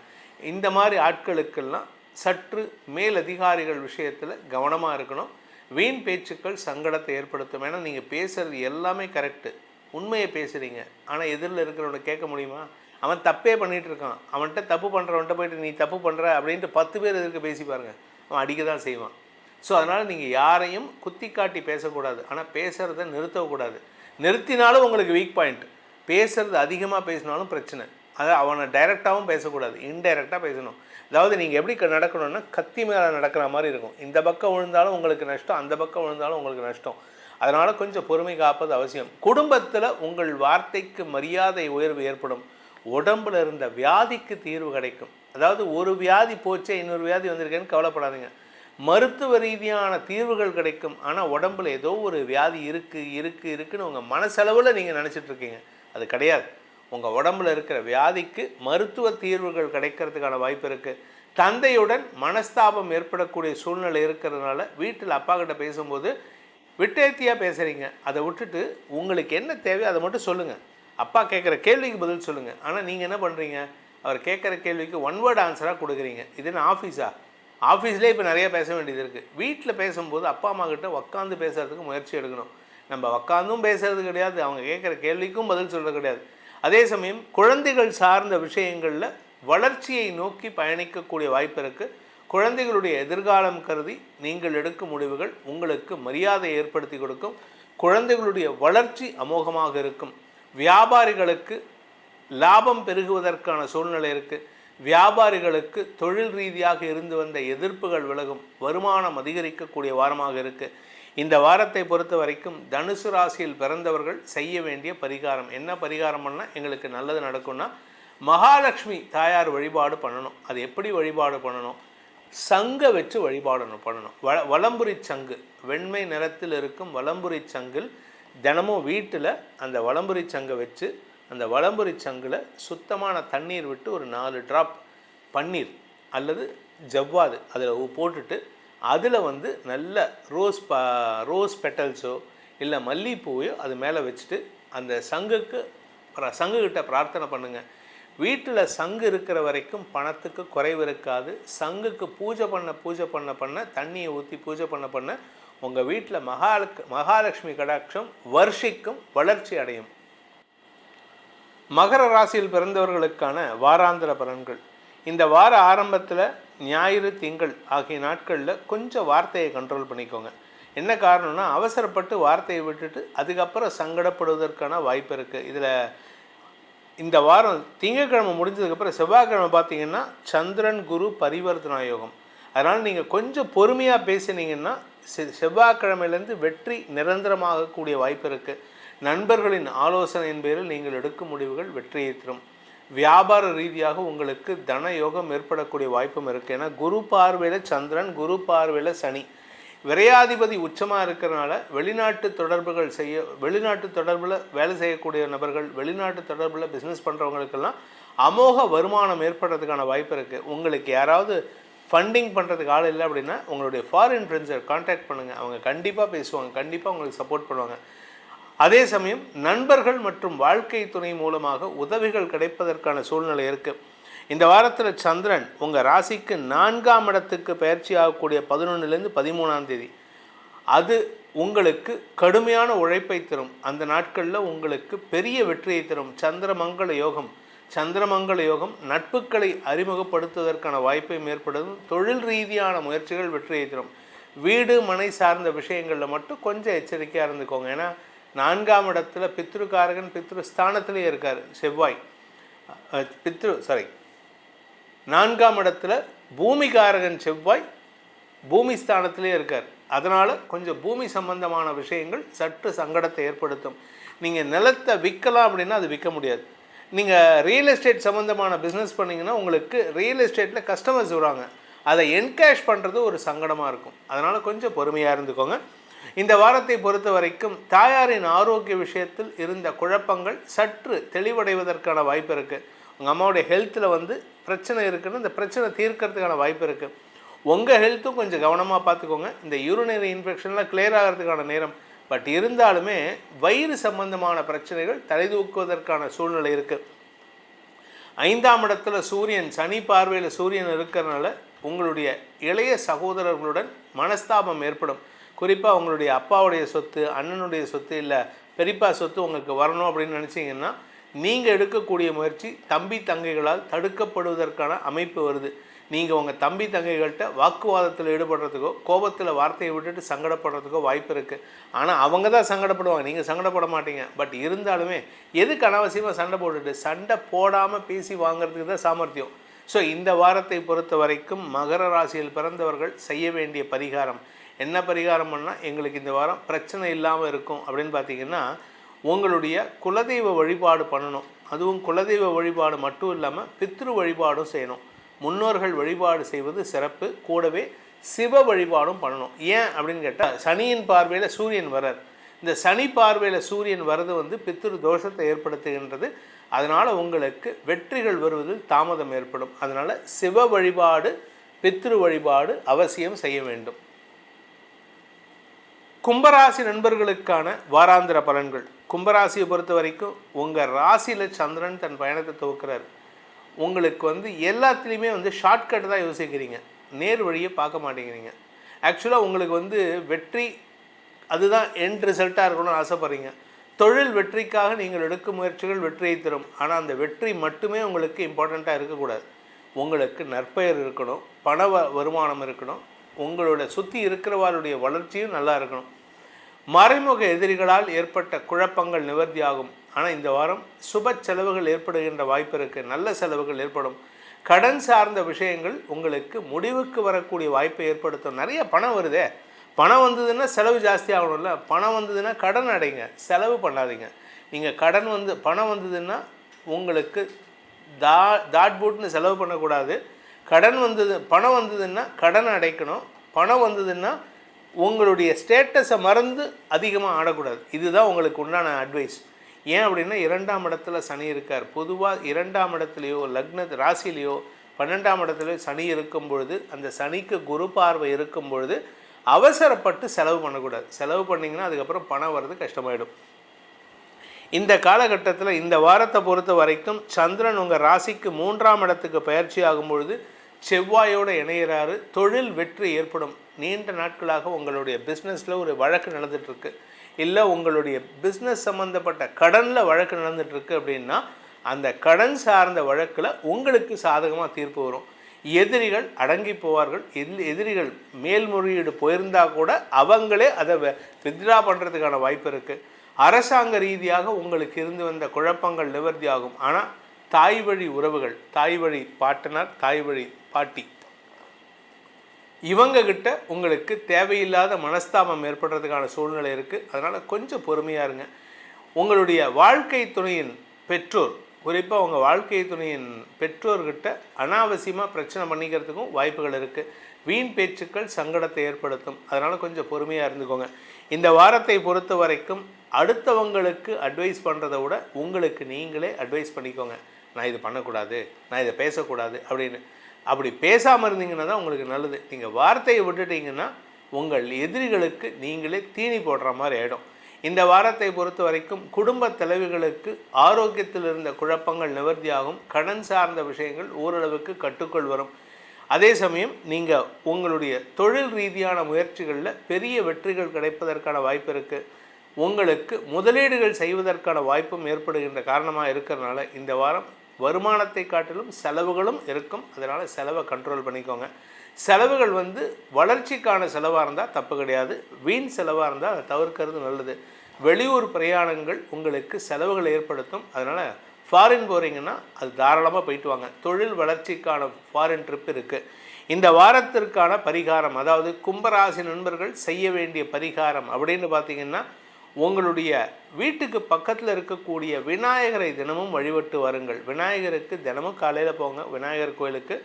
இந்த மாதிரி ஆட்களுக்கெல்லாம் சற்று மேலதிகாரிகள் விஷயத்தில் கவனமாக இருக்கணும். வீண் பேச்சுக்கள் சங்கடத்தை ஏற்படுத்தும். ஏன்னா நீங்கள் பேசுகிறது எல்லாமே கரெக்டு, உண்மையை பேசுகிறீங்க. ஆனால் எதிரில் இருக்கிறவனை கேட்க முடியுமா? அவன் தப்பே பண்ணிகிட்டு இருக்கான். அவன்கிட்ட தப்பு பண்ணுறவன்ட்ட போய்ட்டு நீ தப்பு பண்ணுற அப்படின்ட்டு 10 பேர் எதிர்க்க பேசி பாருங்கள், அவன் அடிக்க தான் செய்வான். ஸோ அதனால் நீங்கள் யாரையும் குத்தி காட்டி பேசக்கூடாது. ஆனால் பேசுகிறத நிறுத்தக்கூடாது. நிறுத்தினாலும் உங்களுக்கு வீக் பாயிண்ட். பேசுகிறது அதிகமாக பேசினாலும் பிரச்சனை. அதை அவனை டைரெக்டாகவும் பேசக்கூடாது, இன்டைரக்டாக பேசணும். அதாவது நீங்கள் எப்படி நடக்கணும்னா கத்தி மேலே நடக்கிற மாதிரி இருக்கும். இந்த பக்கம் விழுந்தாலும் உங்களுக்கு நஷ்டம், அந்த பக்கம் விழுந்தாலும் உங்களுக்கு நஷ்டம். அதனால் கொஞ்சம் பொறுமை காப்பது அவசியம். குடும்பத்தில் உங்கள் வார்த்தைக்கு மரியாதை உயர்வு ஏற்படும். உடம்பில் இருந்த வியாதிக்கு தீர்வு கிடைக்கும். அதாவது ஒரு வியாதி போச்சே இன்னொரு வியாதி வந்திருக்கேன்னு கவலைப்படாதீங்க. மருத்துவ ரீதியான தீர்வுகள் கிடைக்கும். ஆனால் உடம்பில் ஏதோ ஒரு வியாதி இருக்குன்னு உங்கள் மனசளவில் நீங்கள் நினச்சிட்ருக்கீங்க. அது கிடையாது. உங்கள் உடம்பில் இருக்கிற வியாதிக்கு மருத்துவ தீர்வுகள் கிடைக்கிறதுக்கான வாய்ப்பு இருக்குது. தந்தையுடன் மனஸ்தாபம் ஏற்படக்கூடிய சூழ்நிலை இருக்கிறதுனால வீட்டில் அப்பா கிட்ட பேசும்போது விட்டேத்தியாக பேசுகிறீங்க. அதை விட்டுட்டு உங்களுக்கு என்ன தேவையோ அதை மட்டும் சொல்லுங்கள். அப்பா கேட்குற கேள்விக்கு பதில் சொல்லுங்கள். ஆனால் நீங்கள் என்ன பண்ணுறீங்க, அவர் கேட்குற கேள்விக்கு ஒன் வேர்ட் ஆன்சராக கொடுக்குறீங்க. இது என்ன ஆஃபீஸா? ஆஃபீஸ்லேயே இப்போ நிறைய பேச வேண்டியது இருக்குது. வீட்டில் பேசும்போது அப்பா அம்மா கிட்ட உட்காந்து பேசுகிறதுக்கு முயற்சி எடுக்கணும். நம்ம உட்காந்தும் பேசுறது கிடையாது, அவங்க கேட்குற கேள்விக்கும் பதில் சொல்கிறது கிடையாது. அதே சமயம் குழந்தைகள் சார்ந்த விஷயங்களில் வளர்ச்சியை நோக்கி பயணிக்கக்கூடிய வாய்ப்பு இருக்குது. குழந்தைகளுடைய எதிர்காலம் கருதி நீங்கள் எடுக்கும் முடிவுகள் உங்களுக்கு மரியாதை ஏற்படுத்தி கொடுக்கும். குழந்தைகளுடைய வளர்ச்சி அமோகமாக இருக்கும். வியாபாரிகளுக்கு லாபம் பெருகுவதற்கான சூழ்நிலை இருக்குது. வியாபாரிகளுக்கு தொழில் ரீதியாக இருந்து வந்த எதிர்ப்புகள் விலகும். வருமானம் அதிகரிக்கக்கூடிய வாரமாக இருக்குது. இந்த வாரத்தை பொறுத்த வரைக்கும் தனுசு ராசியில் பிறந்தவர்கள் செய்ய வேண்டிய பரிகாரம் என்ன? பரிகாரம் பண்ணால் எங்களுக்கு நல்லது நடக்கும்னா மகாலட்சுமி தாயார் வழிபாடு பண்ணணும். அது எப்படி வழிபாடு பண்ணணும்? சங்கை வச்சு வழிபாடு பண்ணணும். வலம்புரி சங்கு, வெண்மை நிறத்தில் இருக்கும் வலம்புரி சங்கில் தினமும் வீட்டில் அந்த வலம்புரி சங்கை வச்சு அந்த வலம்புரி சங்கில் சுத்தமான தண்ணீர் விட்டு ஒரு 4 டிராப் பன்னீர் அல்லது ஜவ்வாது அதில் போட்டுட்டு அதில் நல்ல ரோஸ் பெட்டல்ஸோ இல்லை மல்லிகைப்பூவையோ அது மேலே வச்சுட்டு அந்த சங்குக்கிட்ட பிரார்த்தனை பண்ணுங்கள். வீட்டில் சங்கு இருக்கிற வரைக்கும் பணத்துக்கு குறைவு இருக்காது. சங்குக்கு பூஜை பண்ண தண்ணியை ஊற்றி பூஜை பண்ண உங்கள் வீட்டில் மகாலட்சுமி கடாட்சம் வருஷிக்கும், வளர்ச்சி அடையும். மகர ராசியில் பிறந்தவர்களுக்கான வாராந்திர பலன்கள். இந்த வார ஆரம்பத்தில் ஞாயிறு, திங்கள் ஆகிய நாட்களில் கொஞ்சம் வார்த்தையை கண்ட்ரோல் பண்ணிக்கோங்க. என்ன காரணம்னா அவசரப்பட்டு வார்த்தையை விட்டுட்டு அதுக்கப்புறம் சங்கடப்படுவதற்கான வாய்ப்பு இருக்குது. இதில் இந்த வாரம் திங்கட்கிழமை முடிஞ்சதுக்கப்புறம் செவ்வாய்க்கிழமை பார்த்தீங்கன்னா சந்திரன் குரு பரிவர்த்தனா யோகம். அதனால் நீங்கள் கொஞ்சம் பொறுமையாக பேசினீங்கன்னா செவ்வாய்க்கிழமையிலேருந்து வெற்றி நிரந்தரமாகக்கூடிய வாய்ப்பு இருக்குது. நண்பர்களின் ஆலோசனையின் பேரில் நீங்கள் எடுக்கும் முடிவுகள் வெற்றியை தரும். வியாபார ரீதியாக உங்களுக்கு தன யோகம் ஏற்படக்கூடிய வாய்ப்பும் இருக்குது. ஏன்னா குரு பார்வையில் சந்திரன், குரு பார்வையில் சனி, விரையாதிபதி உச்சமாக இருக்கிறனால வெளிநாட்டு தொடர்பில் வேலை செய்யக்கூடிய நபர்கள், வெளிநாட்டு தொடர்பில் பிஸ்னஸ் பண்ணுறவங்களுக்கெல்லாம் அமோக வருமானம் ஏற்படுறதுக்கான வாய்ப்பு இருக்குது. உங்களுக்கு யாராவது ஃபண்டிங் பண்ணுறதுக்கு ஆள் இல்லை அப்படின்னா உங்களுடைய ஃபாரின் ஃப்ரெண்ட்ஸை கான்டாக்ட் பண்ணுங்கள். அவங்க கண்டிப்பாக பேசுவாங்க, கண்டிப்பாக உங்களுக்கு சப்போர்ட் பண்ணுவாங்க. அதே சமயம் நண்பர்கள் மற்றும் வாழ்க்கை துணை மூலமாக உதவிகள் கிடைப்பதற்கான சூழ்நிலை இருக்குது. இந்த வாரத்தில் சந்திரன் உங்கள் ராசிக்கு 4ஆம் இடத்துக்கு பயிற்சி ஆகக்கூடிய 11லேருந்து 13ஆம் தேதி அது உங்களுக்கு கடுமையான உழைப்பை தரும். அந்த நாட்களில் உங்களுக்கு பெரிய வெற்றியை தரும். சந்திரமங்கல யோகம் நட்புகளை அறிமுகப்படுத்துவதற்கான வாய்ப்பையும் ஏற்படுத்தும். தொழில் ரீதியான முயற்சிகள் வெற்றியை தரும். வீடு மனை சார்ந்த விஷயங்களில் மட்டும் கொஞ்சம் எச்சரிக்கையாக இருந்துக்கோங்க. ஏன்னா 4ஆம் இடத்துல பித்ருக்காரகன் பித்ருஸ்தானத்திலே இருக்கார் செவ்வாய். 4ஆம் இடத்துல பூமிகாரகன் செவ்வாய் பூமி ஸ்தானத்திலே இருக்கார். அதனால் கொஞ்சம் பூமி சம்பந்தமான விஷயங்கள் சற்று சங்கடத்தை ஏற்படுத்தும். நீங்கள் நிலத்தை விற்கலாம் அப்படின்னா அது விற்க முடியாது. நீங்கள் ரியல் எஸ்டேட் சம்மந்தமான பிஸ்னஸ் பண்ணிங்கன்னா உங்களுக்கு ரியல் எஸ்டேட்டில் கஸ்டமர்ஸ் வருவாங்க, அதை என்கேஷ் பண்ணுறது ஒரு சங்கடமாக இருக்கும். அதனால் கொஞ்சம் பொறுமையாக இருந்துக்கோங்க. இந்த வாரத்தை பொறுத்த வரைக்கும் தாயாரின் ஆரோக்கிய விஷயத்தில் இருந்த குழப்பங்கள் சற்று தெளிவடைவதற்கான வாய்ப்பு இருக்குது. உங்கள் அம்மாவுடைய ஹெல்த்தில் பிரச்சனை இருக்குன்னு இந்த பிரச்சனை தீர்க்கறதுக்கான வாய்ப்பு இருக்குது. உங்கள் ஹெல்த்தும் கொஞ்சம் கவனமாக பார்த்துக்கோங்க. இந்த யூரினரி இன்ஃபெக்ஷன்லாம் கிளியர் ஆகிறதுக்கான நேரம். பட் இருந்தாலுமே வயிறு சம்பந்தமான பிரச்சனைகள் தலைதூக்குவதற்கான சூழ்நிலை இருக்குது. 5ஆம் இடத்துல சூரியன், சனி பார்வையில் சூரியன் இருக்கிறனால உங்களுடைய இளைய சகோதரர்களுடன் மனஸ்தாபம் ஏற்படும். குறிப்பாக உங்களுடைய அப்பாவுடைய சொத்து, அண்ணனுடைய சொத்து, இல்லை பெரியப்பா சொத்து உங்களுக்கு வரணும் அப்படின்னு நினச்சிங்கன்னா நீங்கள் எடுக்கக்கூடிய முயற்சி தம்பி தங்கைகளால் தடுக்கப்படுவதற்கான அமைப்பு வருது. நீங்கள் உங்கள் தம்பி தங்கைகள்கிட்ட வாக்குவாதத்தில் ஈடுபடுறதுக்கோ கோபத்தில் வார்த்தையை விட்டுட்டு சங்கடப்படுறதுக்கோ வாய்ப்பு இருக்குது. ஆனால் அவங்க தான் சங்கடப்படுவாங்க, நீங்கள் சங்கடப்பட மாட்டீங்க. பட் இருந்தாலுமே எதுக்கு அனாவசியமாக சண்டை போட்டுட்டு, சண்டை போடாமல் பேசி வாங்கிறதுக்கு தான் சாமர்த்தியம். ஸோ இந்த வாரத்தை பொறுத்த வரைக்கும் மகர ராசியில் பிறந்தவர்கள் செய்ய வேண்டிய பரிகாரம் என்ன பரிகாரம் பண்ணால் எங்களுக்கு இந்த வாரம் பிரச்சனை இல்லாமல் இருக்கும் அப்படின்னு பார்த்தீங்கன்னா, உங்களுடைய குலதெய்வ வழிபாடு பண்ணணும். அதுவும் குலதெய்வ வழிபாடு மட்டும் இல்லாமல் பித்ரு வழிபாடும் செய்யணும். முன்னோர்கள் வழிபாடு செய்வது சிறப்பு. கூடவே சிவ வழிபாடும் பண்ணணும். ஏன் அப்படின்னு கேட்டால், சனியின் பார்வையில் சூரியன் வரார். இந்த சனி பார்வையில் சூரியன் வர்றது பித்ரு தோஷத்தை ஏற்படுத்துகின்றது. அதனால் உங்களுக்கு வெற்றிகள் வருவதில் தாமதம் ஏற்படும். அதனால் சிவ வழிபாடு, பித்ரு வழிபாடு அவசியம் செய்ய வேண்டும். கும்பராசி நண்பர்களுக்கான வாராந்திர பலன்கள். கும்பராசியை பொறுத்த வரைக்கும் உங்கள் ராசியில் சந்திரன் தன் பயணத்தை துவக்கிறார். உங்களுக்கு எல்லாத்துலேயுமே ஷார்ட்கட் தான் யோசிக்கிறீங்க, நேர் வழியை பார்க்க மாட்டேங்கிறீங்க. ஆக்சுவலாக உங்களுக்கு வெற்றி அதுதான் எண்ட் ரிசல்ட்டாக இருக்கணும்னு ஆசைப்படுறீங்க. தொழில் வெற்றிக்காக நீங்கள் எடுக்கும் முயற்சிகள் வெற்றியை தரும். ஆனால் அந்த வெற்றி மட்டுமே உங்களுக்கு இம்பார்ட்டண்ட்டாக இருக்கக்கூடாது. உங்களுக்கு நற்பெயர் இருக்கணும், பண வருமானம் இருக்கணும், உங்களோட சுற்றி இருக்கிறவர்களுடைய வளர்ச்சியும் நல்லா இருக்கணும். மறைமுக எதிரிகளால் ஏற்பட்ட குழப்பங்கள் நிவர்த்தியாகும். ஆனால் இந்த வாரம் சுப செலவுகள் ஏற்படுகின்ற வாய்ப்பு இருக்குது. நல்ல செலவுகள் ஏற்படும். கடன் சார்ந்த விஷயங்கள் உங்களுக்கு முடிவுக்கு வரக்கூடிய வாய்ப்பை ஏற்படுத்தும். நிறைய பணம் வருதே, பணம் வந்ததுன்னா செலவு ஜாஸ்தி ஆகணும்ல. பணம் வந்ததுன்னா கடன் அடைங்க, செலவு பண்ணாதீங்க. நீங்கள் பணம் வந்ததுன்னா உங்களுக்கு தாட் பூட்னு செலவு பண்ணக்கூடாது. பணம் வந்ததுன்னா கடன் அடைக்கணும். பணம் வந்ததுன்னா உங்களுடைய ஸ்டேட்டஸை மறந்து அதிகமாக ஆடக்கூடாது. இதுதான் உங்களுக்கு உண்டான அட்வைஸ். ஏன் அப்படின்னா 2ஆம் இடத்துல சனி இருக்கார். பொதுவாக 2ஆம் இடத்துலையோ ராசிலேயோ 12ஆம் இடத்துலையோ சனி இருக்கும் பொழுது, அந்த சனிக்கு குரு பார்வை இருக்கும் பொழுது அவசரப்பட்டு செலவு பண்ணக்கூடாது. செலவு பண்ணிங்கன்னா அதுக்கப்புறம் பணம் வர்றது கஷ்டமாயிடும். இந்த காலகட்டத்தில் இந்த வாரத்தை பொறுத்த வரைக்கும் சந்திரன் உங்கள் ராசிக்கு 3ஆம் இடத்துக்கு பயிற்சி ஆகும் பொழுது செவ்வாயோடு இணையிறாரு. தொழில் வெற்றி ஏற்படும். நீண்ட நாட்களாக உங்களுடைய பிஸ்னஸில் ஒரு வழக்கு நடந்துகிட்ருக்கு, இல்லை உங்களுடைய பிஸ்னஸ் சம்மந்தப்பட்ட கடனில் வழக்கு நடந்துகிட்ருக்கு அப்படின்னா அந்த கடன் சார்ந்த வழக்கில் உங்களுக்கு சாதகமாக தீர்ப்பு வரும். எதிரிகள் அடங்கி போவார்கள். எதிரிகள் மேல்முறையீடு போயிருந்தால் கூட அவங்களே அதை வித்ட்ரா பண்ணுறதுக்கான வாய்ப்பு இருக்குது. அரசாங்க ரீதியாக உங்களுக்கு இருந்து வந்த குழப்பங்கள் நிவர்த்தி ஆகும். ஆனால் தாய் வழி உறவுகள், தாய் வழி பாட்டனார், தாய் வழி பாட்டி, இவங்கக்கிட்ட உங்களுக்கு தேவையில்லாத மனஸ்தாபம் ஏற்படுறதுக்கான சூழ்நிலை இருக்குது. அதனால் கொஞ்சம் பொறுமையாக இருங்க. உங்களுடைய வாழ்க்கை துணையின் பெற்றோர், குறிப்பாக உங்கள் வாழ்க்கை துணையின் பெற்றோர்கிட்ட அனாவசியமாக பிரச்சனை பண்ணிக்கிறதுக்கும் வாய்ப்புகள் இருக்குது. வீண் பேச்சுக்கள் சங்கடத்தை ஏற்படுத்தும். அதனால் கொஞ்சம் பொறுமையாக இருந்துக்கோங்க. இந்த வாரத்தை பொறுத்த வரைக்கும் அடுத்தவங்களுக்கு அட்வைஸ் பண்ணுறதை விட உங்களுக்கு நீங்களே அட்வைஸ் பண்ணிக்கோங்க. நான் இது பண்ணக்கூடாது, நான் இதை பேசக்கூடாது அப்படின்னு. அப்படி பேசாமல் இருந்தீங்கன்னா தான் உங்களுக்கு நல்லது. நீங்கள் வார்த்தையை விட்டுட்டீங்கன்னா உங்கள் எதிரிகளுக்கு நீங்களே தீனி போடுற மாதிரி ஆகிடும். இந்த வாரத்தை பொறுத்த வரைக்கும் குடும்ப தலைவிகளுக்கு ஆரோக்கியத்தில் இருந்த குழப்பங்கள் நிவர்த்தியாகும். கடன் சார்ந்த விஷயங்கள் ஓரளவுக்கு கட்டுக்குள் வரும். அதே சமயம் நீங்கள் உங்களுடைய தொழில் ரீதியான முயற்சிகளில் பெரிய வெற்றிகள் கிடைப்பதற்கான வாய்ப்பு இருக்குது. உங்களுக்கு முதலீடுகள் செய்வதற்கான வாய்ப்பும் ஏற்படுகின்ற காரணமாக இருக்கிறதுனால இந்த வாரம் வருமானத்தை காட்டிலும் செலவுகளும் இருக்கும். அதனால் செலவை கண்ட்ரோல் பண்ணிக்கோங்க. செலவுகள் வளர்ச்சிக்கான செலவாக இருந்தால் தப்பு கிடையாது. வீண் செலவாக இருந்தால் அதை தவிர்க்கிறது நல்லது. வெளியூர் பிரயாணங்கள் உங்களுக்கு செலவுகளை ஏற்படுத்தும். அதனால் ஃபாரின் போகிறீங்கன்னா அது தாராளமாக போயிட்டு வாங்க. தொழில் வளர்ச்சிக்கான ஃபாரின் ட்ரிப் இருக்குது. இந்த வாரத்திற்கான பரிகாரம், அதாவது கும்பராசி நண்பர்கள் செய்ய வேண்டிய பரிகாரம் அப்படின்னு பார்த்தீங்கன்னா, உங்களுடைய வீட்டுக்கு பக்கத்தில் இருக்கக்கூடிய விநாயகரை தினமும் வழிபட்டு வாருங்கள். விநாயகருக்கு தினமும் காலையில் போங்க. விநாயகர் கோயிலுக்கு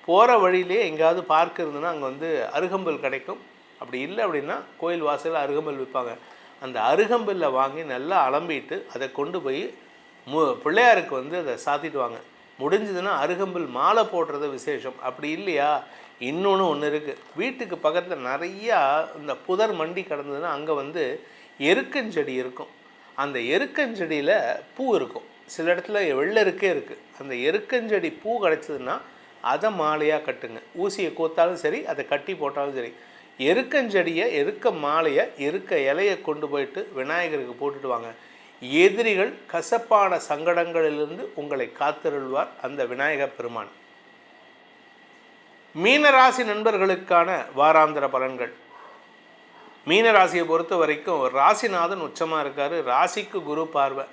போகிற வழியிலே எங்கேயாவது பார்க் இருந்ததுன்னா அங்கே வந்து அருகம்புல் கிடைக்கும். அப்படி இல்லை அப்படின்னா கோயில் வாசலில் அருகம்புல் விற்பாங்க. அந்த அருகம்புல்லை வாங்கி நல்லா அலம்பிட்டு அதை கொண்டு போய் பிள்ளையாருக்கு வந்து அதை சாத்திட்டு வாங்க. முடிஞ்சதுன்னா அருகம்புல் மாலை போடுறது விசேஷம். அப்படி இல்லையா, இன்னொன்று ஒன்று இருக்குது. வீட்டுக்கு பக்கத்தில் நிறையா இந்த புதர் மண்டி கிடந்ததுன்னா அங்கே வந்து எருக்கஞ்செடி இருக்கும். அந்த எருக்கஞ்செடியில் பூ இருக்கும். சில இடத்துல வெள்ளருக்கே இருக்குது. அந்த எருக்கஞ்செடி பூ கிடச்சதுன்னா அதை மாலையாக கட்டுங்க. ஊசியை கோத்தாலும் சரி, அதை கட்டி போட்டாலும் சரி. எருக்கஞ்செடியை, எருக்க மாலையை, எருக்க இலையை கொண்டு போயிட்டு விநாயகருக்கு போட்டுட்டு வாங்க. எதிரிகள் கசப்பான சங்கடங்களிலிருந்து உங்களை காத்திருள்வார் அந்த விநாயகர் பெருமான். மீனராசி நண்பர்களுக்கான வாராந்திர பலன்கள். மீனராசியை பொறுத்த வரைக்கும் ராசிநாதன் உச்சமாக இருக்கார். ராசிக்கு குரு பார்வை.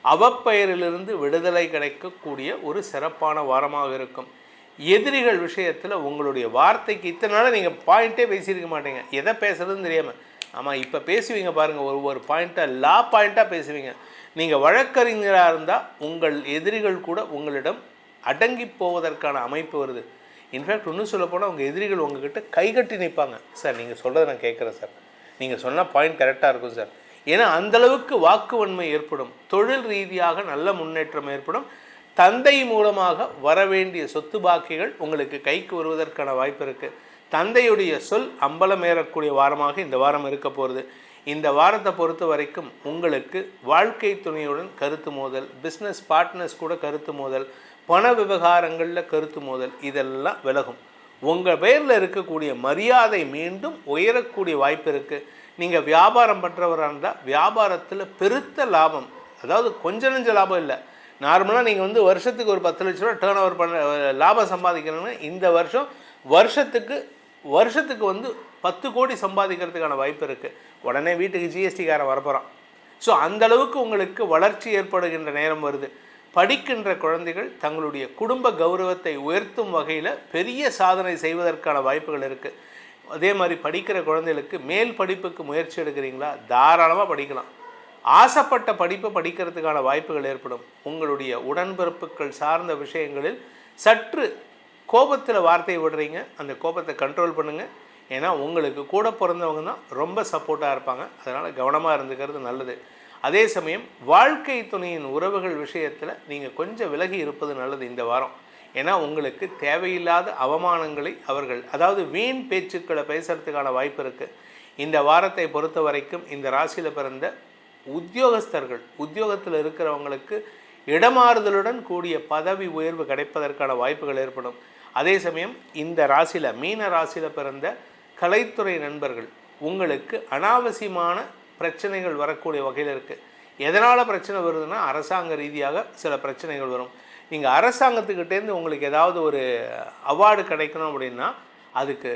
அவப்பெயரிலிருந்து விடுதலை கிடைக்கக்கூடிய ஒரு சிறப்பான வாரமாக இருக்கும். எதிரிகள் விஷயத்தில் உங்களுடைய வார்த்தைக்கு இத்தனை நாள் நீங்கள் பாயிண்ட்டே பேசியிருக்க மாட்டீங்க. எதை பேசுகிறதுன்னு தெரியாமல், ஆமாம் இப்போ பேசுவீங்க பாருங்கள், ஒரு பாயிண்ட்டாக லா பாயிண்ட்டாக பேசுவீங்க. நீங்கள் வழக்கறிஞராக இருந்தால் உங்கள் எதிரிகள் கூட உங்களிடம் அடங்கி போவதற்கான அமைப்பு வருது. இன்ஃபேக்ட் இன்னும் சொல்லப்போனால் உங்கள் எதிரிகள் உங்ககிட்ட கைகட்டி நிற்பாங்க. சார் நீங்கள் சொல்கிறத நான் கேட்குறேன் சார், நீங்கள் சொன்னால் பாயிண்ட் கரெக்டாக இருக்கும் சார். ஏன்னா அந்தளவுக்கு வாக்குவன்மை ஏற்படும். தொழில் ரீதியாக நல்ல முன்னேற்றம் ஏற்படும். தந்தை மூலமாக வரவேண்டிய சொத்து பாக்கிகள் உங்களுக்கு கைக்கு வருவதற்கான வாய்ப்பு இருக்குது. தந்தையுடைய சொல் அம்பலமேறக்கூடிய வாரமாக இந்த வாரம் இருக்க போகிறது. இந்த வாரத்தை பொறுத்த வரைக்கும் உங்களுக்கு வாழ்க்கை துணையுடன் கருத்து மோதல், பிஸ்னஸ் பார்ட்னர்ஸ் கூட கருத்து மோதல், பண விவகாரங்களில் கருத்து மோதல், இதெல்லாம் விலகும். உங்கள் பேரில் இருக்கக்கூடிய மரியாதை மீண்டும் உயரக்கூடிய வாய்ப்பு இருக்குது. நீங்கள் வியாபாரம் பண்ணுறவராக இருந்தால் வியாபாரத்தில் பெருத்த லாபம், அதாவது கொஞ்சம் நெஞ்ச லாபம் இல்லை. நார்மலாக நீங்கள் வந்து வருஷத்துக்கு ஒரு 10 லட்ச ரூபா டேர்ன் ஓவர் பண்ண லாபம் சம்பாதிக்கணும்னா இந்த வருஷத்துக்கு வந்து 10 கோடி சம்பாதிக்கிறதுக்கான வாய்ப்பு இருக்குது. உடனே வீட்டுக்கு ஜிஎஸ்டிக்காரன் வரப்போகிறான். ஸோ அந்தளவுக்கு உங்களுக்கு வளர்ச்சி ஏற்படுகின்ற நேரம் வருது. படிக்கின்ற குழந்தைகள் தங்களுடைய குடும்ப கௌரவத்தை உயர்த்தும் வகையில் பெரிய சாதனை செய்வதற்கான வாய்ப்புகள் இருக்குது. அதே மாதிரி படிக்கிற குழந்தைகளுக்கு மேல் படிப்புக்கு முயற்சி எடுக்கிறீங்களா, தாராளமாக படிக்கலாம். ஆசைப்பட்ட படிப்பை படிக்கிறதுக்கான வாய்ப்புகள் ஏற்படும். உங்களுடைய உடன்பிறப்புகள் சார்ந்த விஷயங்களில் சற்று கோபத்தில் வார்த்தையை விடுறீங்க, அந்த கோபத்தை கண்ட்ரோல் பண்ணுங்கள். ஏன்னா உங்களுக்கு கூட பிறந்தவங்க தான் ரொம்ப சப்போர்ட்டாக இருப்பாங்க. அதனால் கவனமாக இருந்துக்கிறது நல்லது. அதே சமயம் வாழ்க்கை துணையின் உறவுகள் விஷயத்தில் நீங்கள் கொஞ்சம் விலகி இருப்பது நல்லது இந்த வாரம். ஏன்னா உங்களுக்கு தேவையில்லாத அவமானங்களை அவர்கள், அதாவது வீண் பேச்சுக்களை பேசுறதுக்கான வாய்ப்பு இருக்குது. இந்த வாரத்தை பொறுத்த வரைக்கும் இந்த ராசியில் பிறந்த உத்தியோகஸ்தர்கள், உத்தியோகத்தில் இருக்கிறவங்களுக்கு இடமாறுதலுடன் கூடிய பதவி உயர்வு கிடைப்பதற்கான வாய்ப்புகள் ஏற்படும். அதே சமயம் இந்த ராசியில், மீன ராசியில் பிறந்த கலைத்துறை நண்பர்கள், உங்களுக்கு அனாவசியமான பிரச்சனைகள் வரக்கூடிய வகையில் இருக்குது. எதனால் பிரச்சனை வருதுன்னா அரசாங்க ரீதியாக சில பிரச்சனைகள் வரும். நீங்கள் அரசாங்கத்துக்கிட்டேருந்து உங்களுக்கு ஏதாவது ஒரு அவார்டு கிடைக்கணும் அப்படின்னா அதுக்கு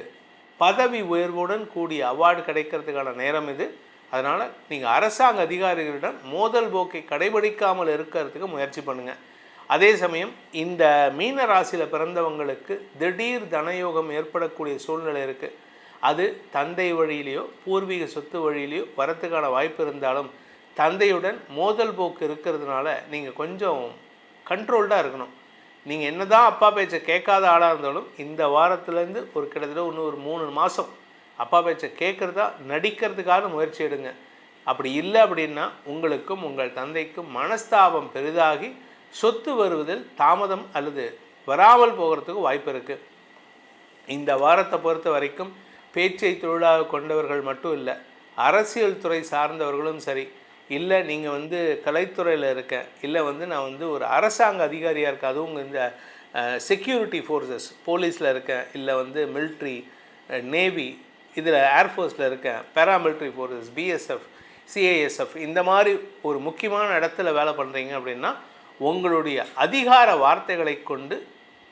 பதவி உயர்வுடன் கூடிய அவார்டு கிடைக்கிறதுக்கான நேரம் இது. அதனால் நீங்கள் அரசாங்க அதிகாரிகளிடம் மோதல் போக்கை கடைபிடிக்காமல் இருக்கிறதுக்கு முயற்சி பண்ணுங்கள். அதே சமயம் இந்த மீன ராசியில் பிறந்தவங்களுக்கு திடீர் தனயோகம் ஏற்படக்கூடிய சூழ்நிலை இருக்குது. அது தந்தை வழியிலையோ பூர்வீக சொத்து வழியிலையோ வரத்துக்கான வாய்ப்பு இருந்தாலும் தந்தையுடன் மோதல் போக்கு இருக்கிறதுனால நீங்கள் கொஞ்சம் கண்ட்ரோல்டாக இருக்கணும். நீங்கள் என்ன தான் அப்பா பேச்சை கேட்காத ஆளாக இருந்தாலும் இந்த வாரத்துலேருந்து ஒரு கிட்டத்தட்ட இன்னும் ஒரு 3 மாதம் அப்பா பேச்சை கேட்குறதா நடிக்கிறதுக்கான முயற்சி எடுங்க. அப்படி இல்லை அப்படின்னா உங்களுக்கும் உங்கள் தந்தைக்கும் மனஸ்தாபம் பெரிதாகி சொத்து வருவதில் தாமதம் அல்லது வராமல் போகிறதுக்கு வாய்ப்பு இருக்குது. இந்த வாரத்தை பொறுத்த வரைக்கும் பேச்சை தொழிலாக கொண்டவர்கள் மட்டும் இல்லை, அரசியல் துறை சார்ந்தவர்களும் சரி, இல்லை நீங்கள் வந்து கலைத்துறையில் இருக்கேன், இல்லை வந்து நான் வந்து ஒரு அரசாங்க அதிகாரியாக இருக்கேன், அதுவும் இந்த செக்யூரிட்டி ஃபோர்ஸஸ் போலீஸில் இருக்கேன், இல்லை வந்து மிலிட்ரி, நேவி, இதில் ஏர்ஃபோர்ஸில் இருக்கேன், பேராமிலிட்ரி ஃபோர்ஸஸ், பிஎஸ்எஃப், சிஐஎஸ்எஃப், இந்த மாதிரி ஒரு முக்கியமான இடத்துல வேலை பண்ணுறீங்க அப்படின்னா உங்களுடைய அதிகார வார்த்தைகளை கொண்டு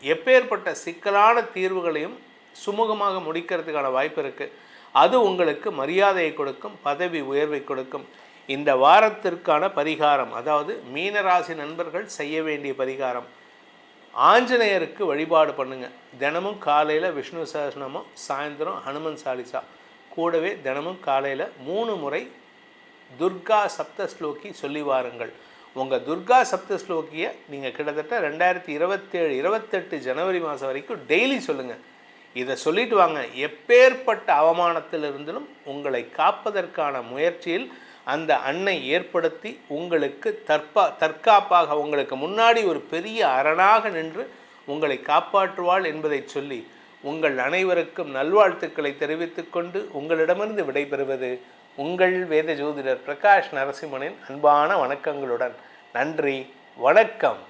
எப்பேற்பட்ட சிக்கலான தீர்வுகளையும் சுமூகமாக முடிக்கிறதுக்கான வாய்ப்பு இருக்குது. அது உங்களுக்கு மரியாதையை கொடுக்கும், பதவி உயர்வை கொடுக்கும். இந்த வாரத்திற்கான பரிகாரம், அதாவது மீனராசி நண்பர்கள் செய்ய வேண்டிய பரிகாரம், ஆஞ்சநேயருக்கு வழிபாடு பண்ணுங்கள். தினமும் காலையில் விஷ்ணு சஹஸ்ரநாமம், சாயந்தரம் ஹனுமன் சாலிசா, கூடவே தினமும் காலையில் 3 முறை துர்கா சப்தஸ்லோகி சொல்லி வாருங்கள். உங்கள் துர்கா சப்தஸ்லோகியை நீங்கள் கிட்டத்தட்ட 2027-28 ஜனவரி மாதம் வரைக்கும் டெய்லி சொல்லுங்கள். இதை சொல்லிட்டு வாங்க. எப்பேற்பட்ட அவமானத்திலிருந்தும் உங்களை காப்பதற்கான முயற்சியில் அந்த அன்னை ஏற்படுத்தி உங்களுக்கு தற்காப்பாக உங்களுக்கு முன்னாடி ஒரு பெரிய அரணாக நின்று உங்களை காப்பாற்றுவாள் என்பதை சொல்லி உங்கள் அனைவருக்கும் நல்வாழ்த்துக்களை தெரிவித்துக்கொண்டு உங்களிடமிருந்து விடைபெறுவது உங்கள் வேத ஜோதிடர் பிரகாஷ் நரசிம்மனின் அன்பான வணக்கங்களுடன். நன்றி, வணக்கம்.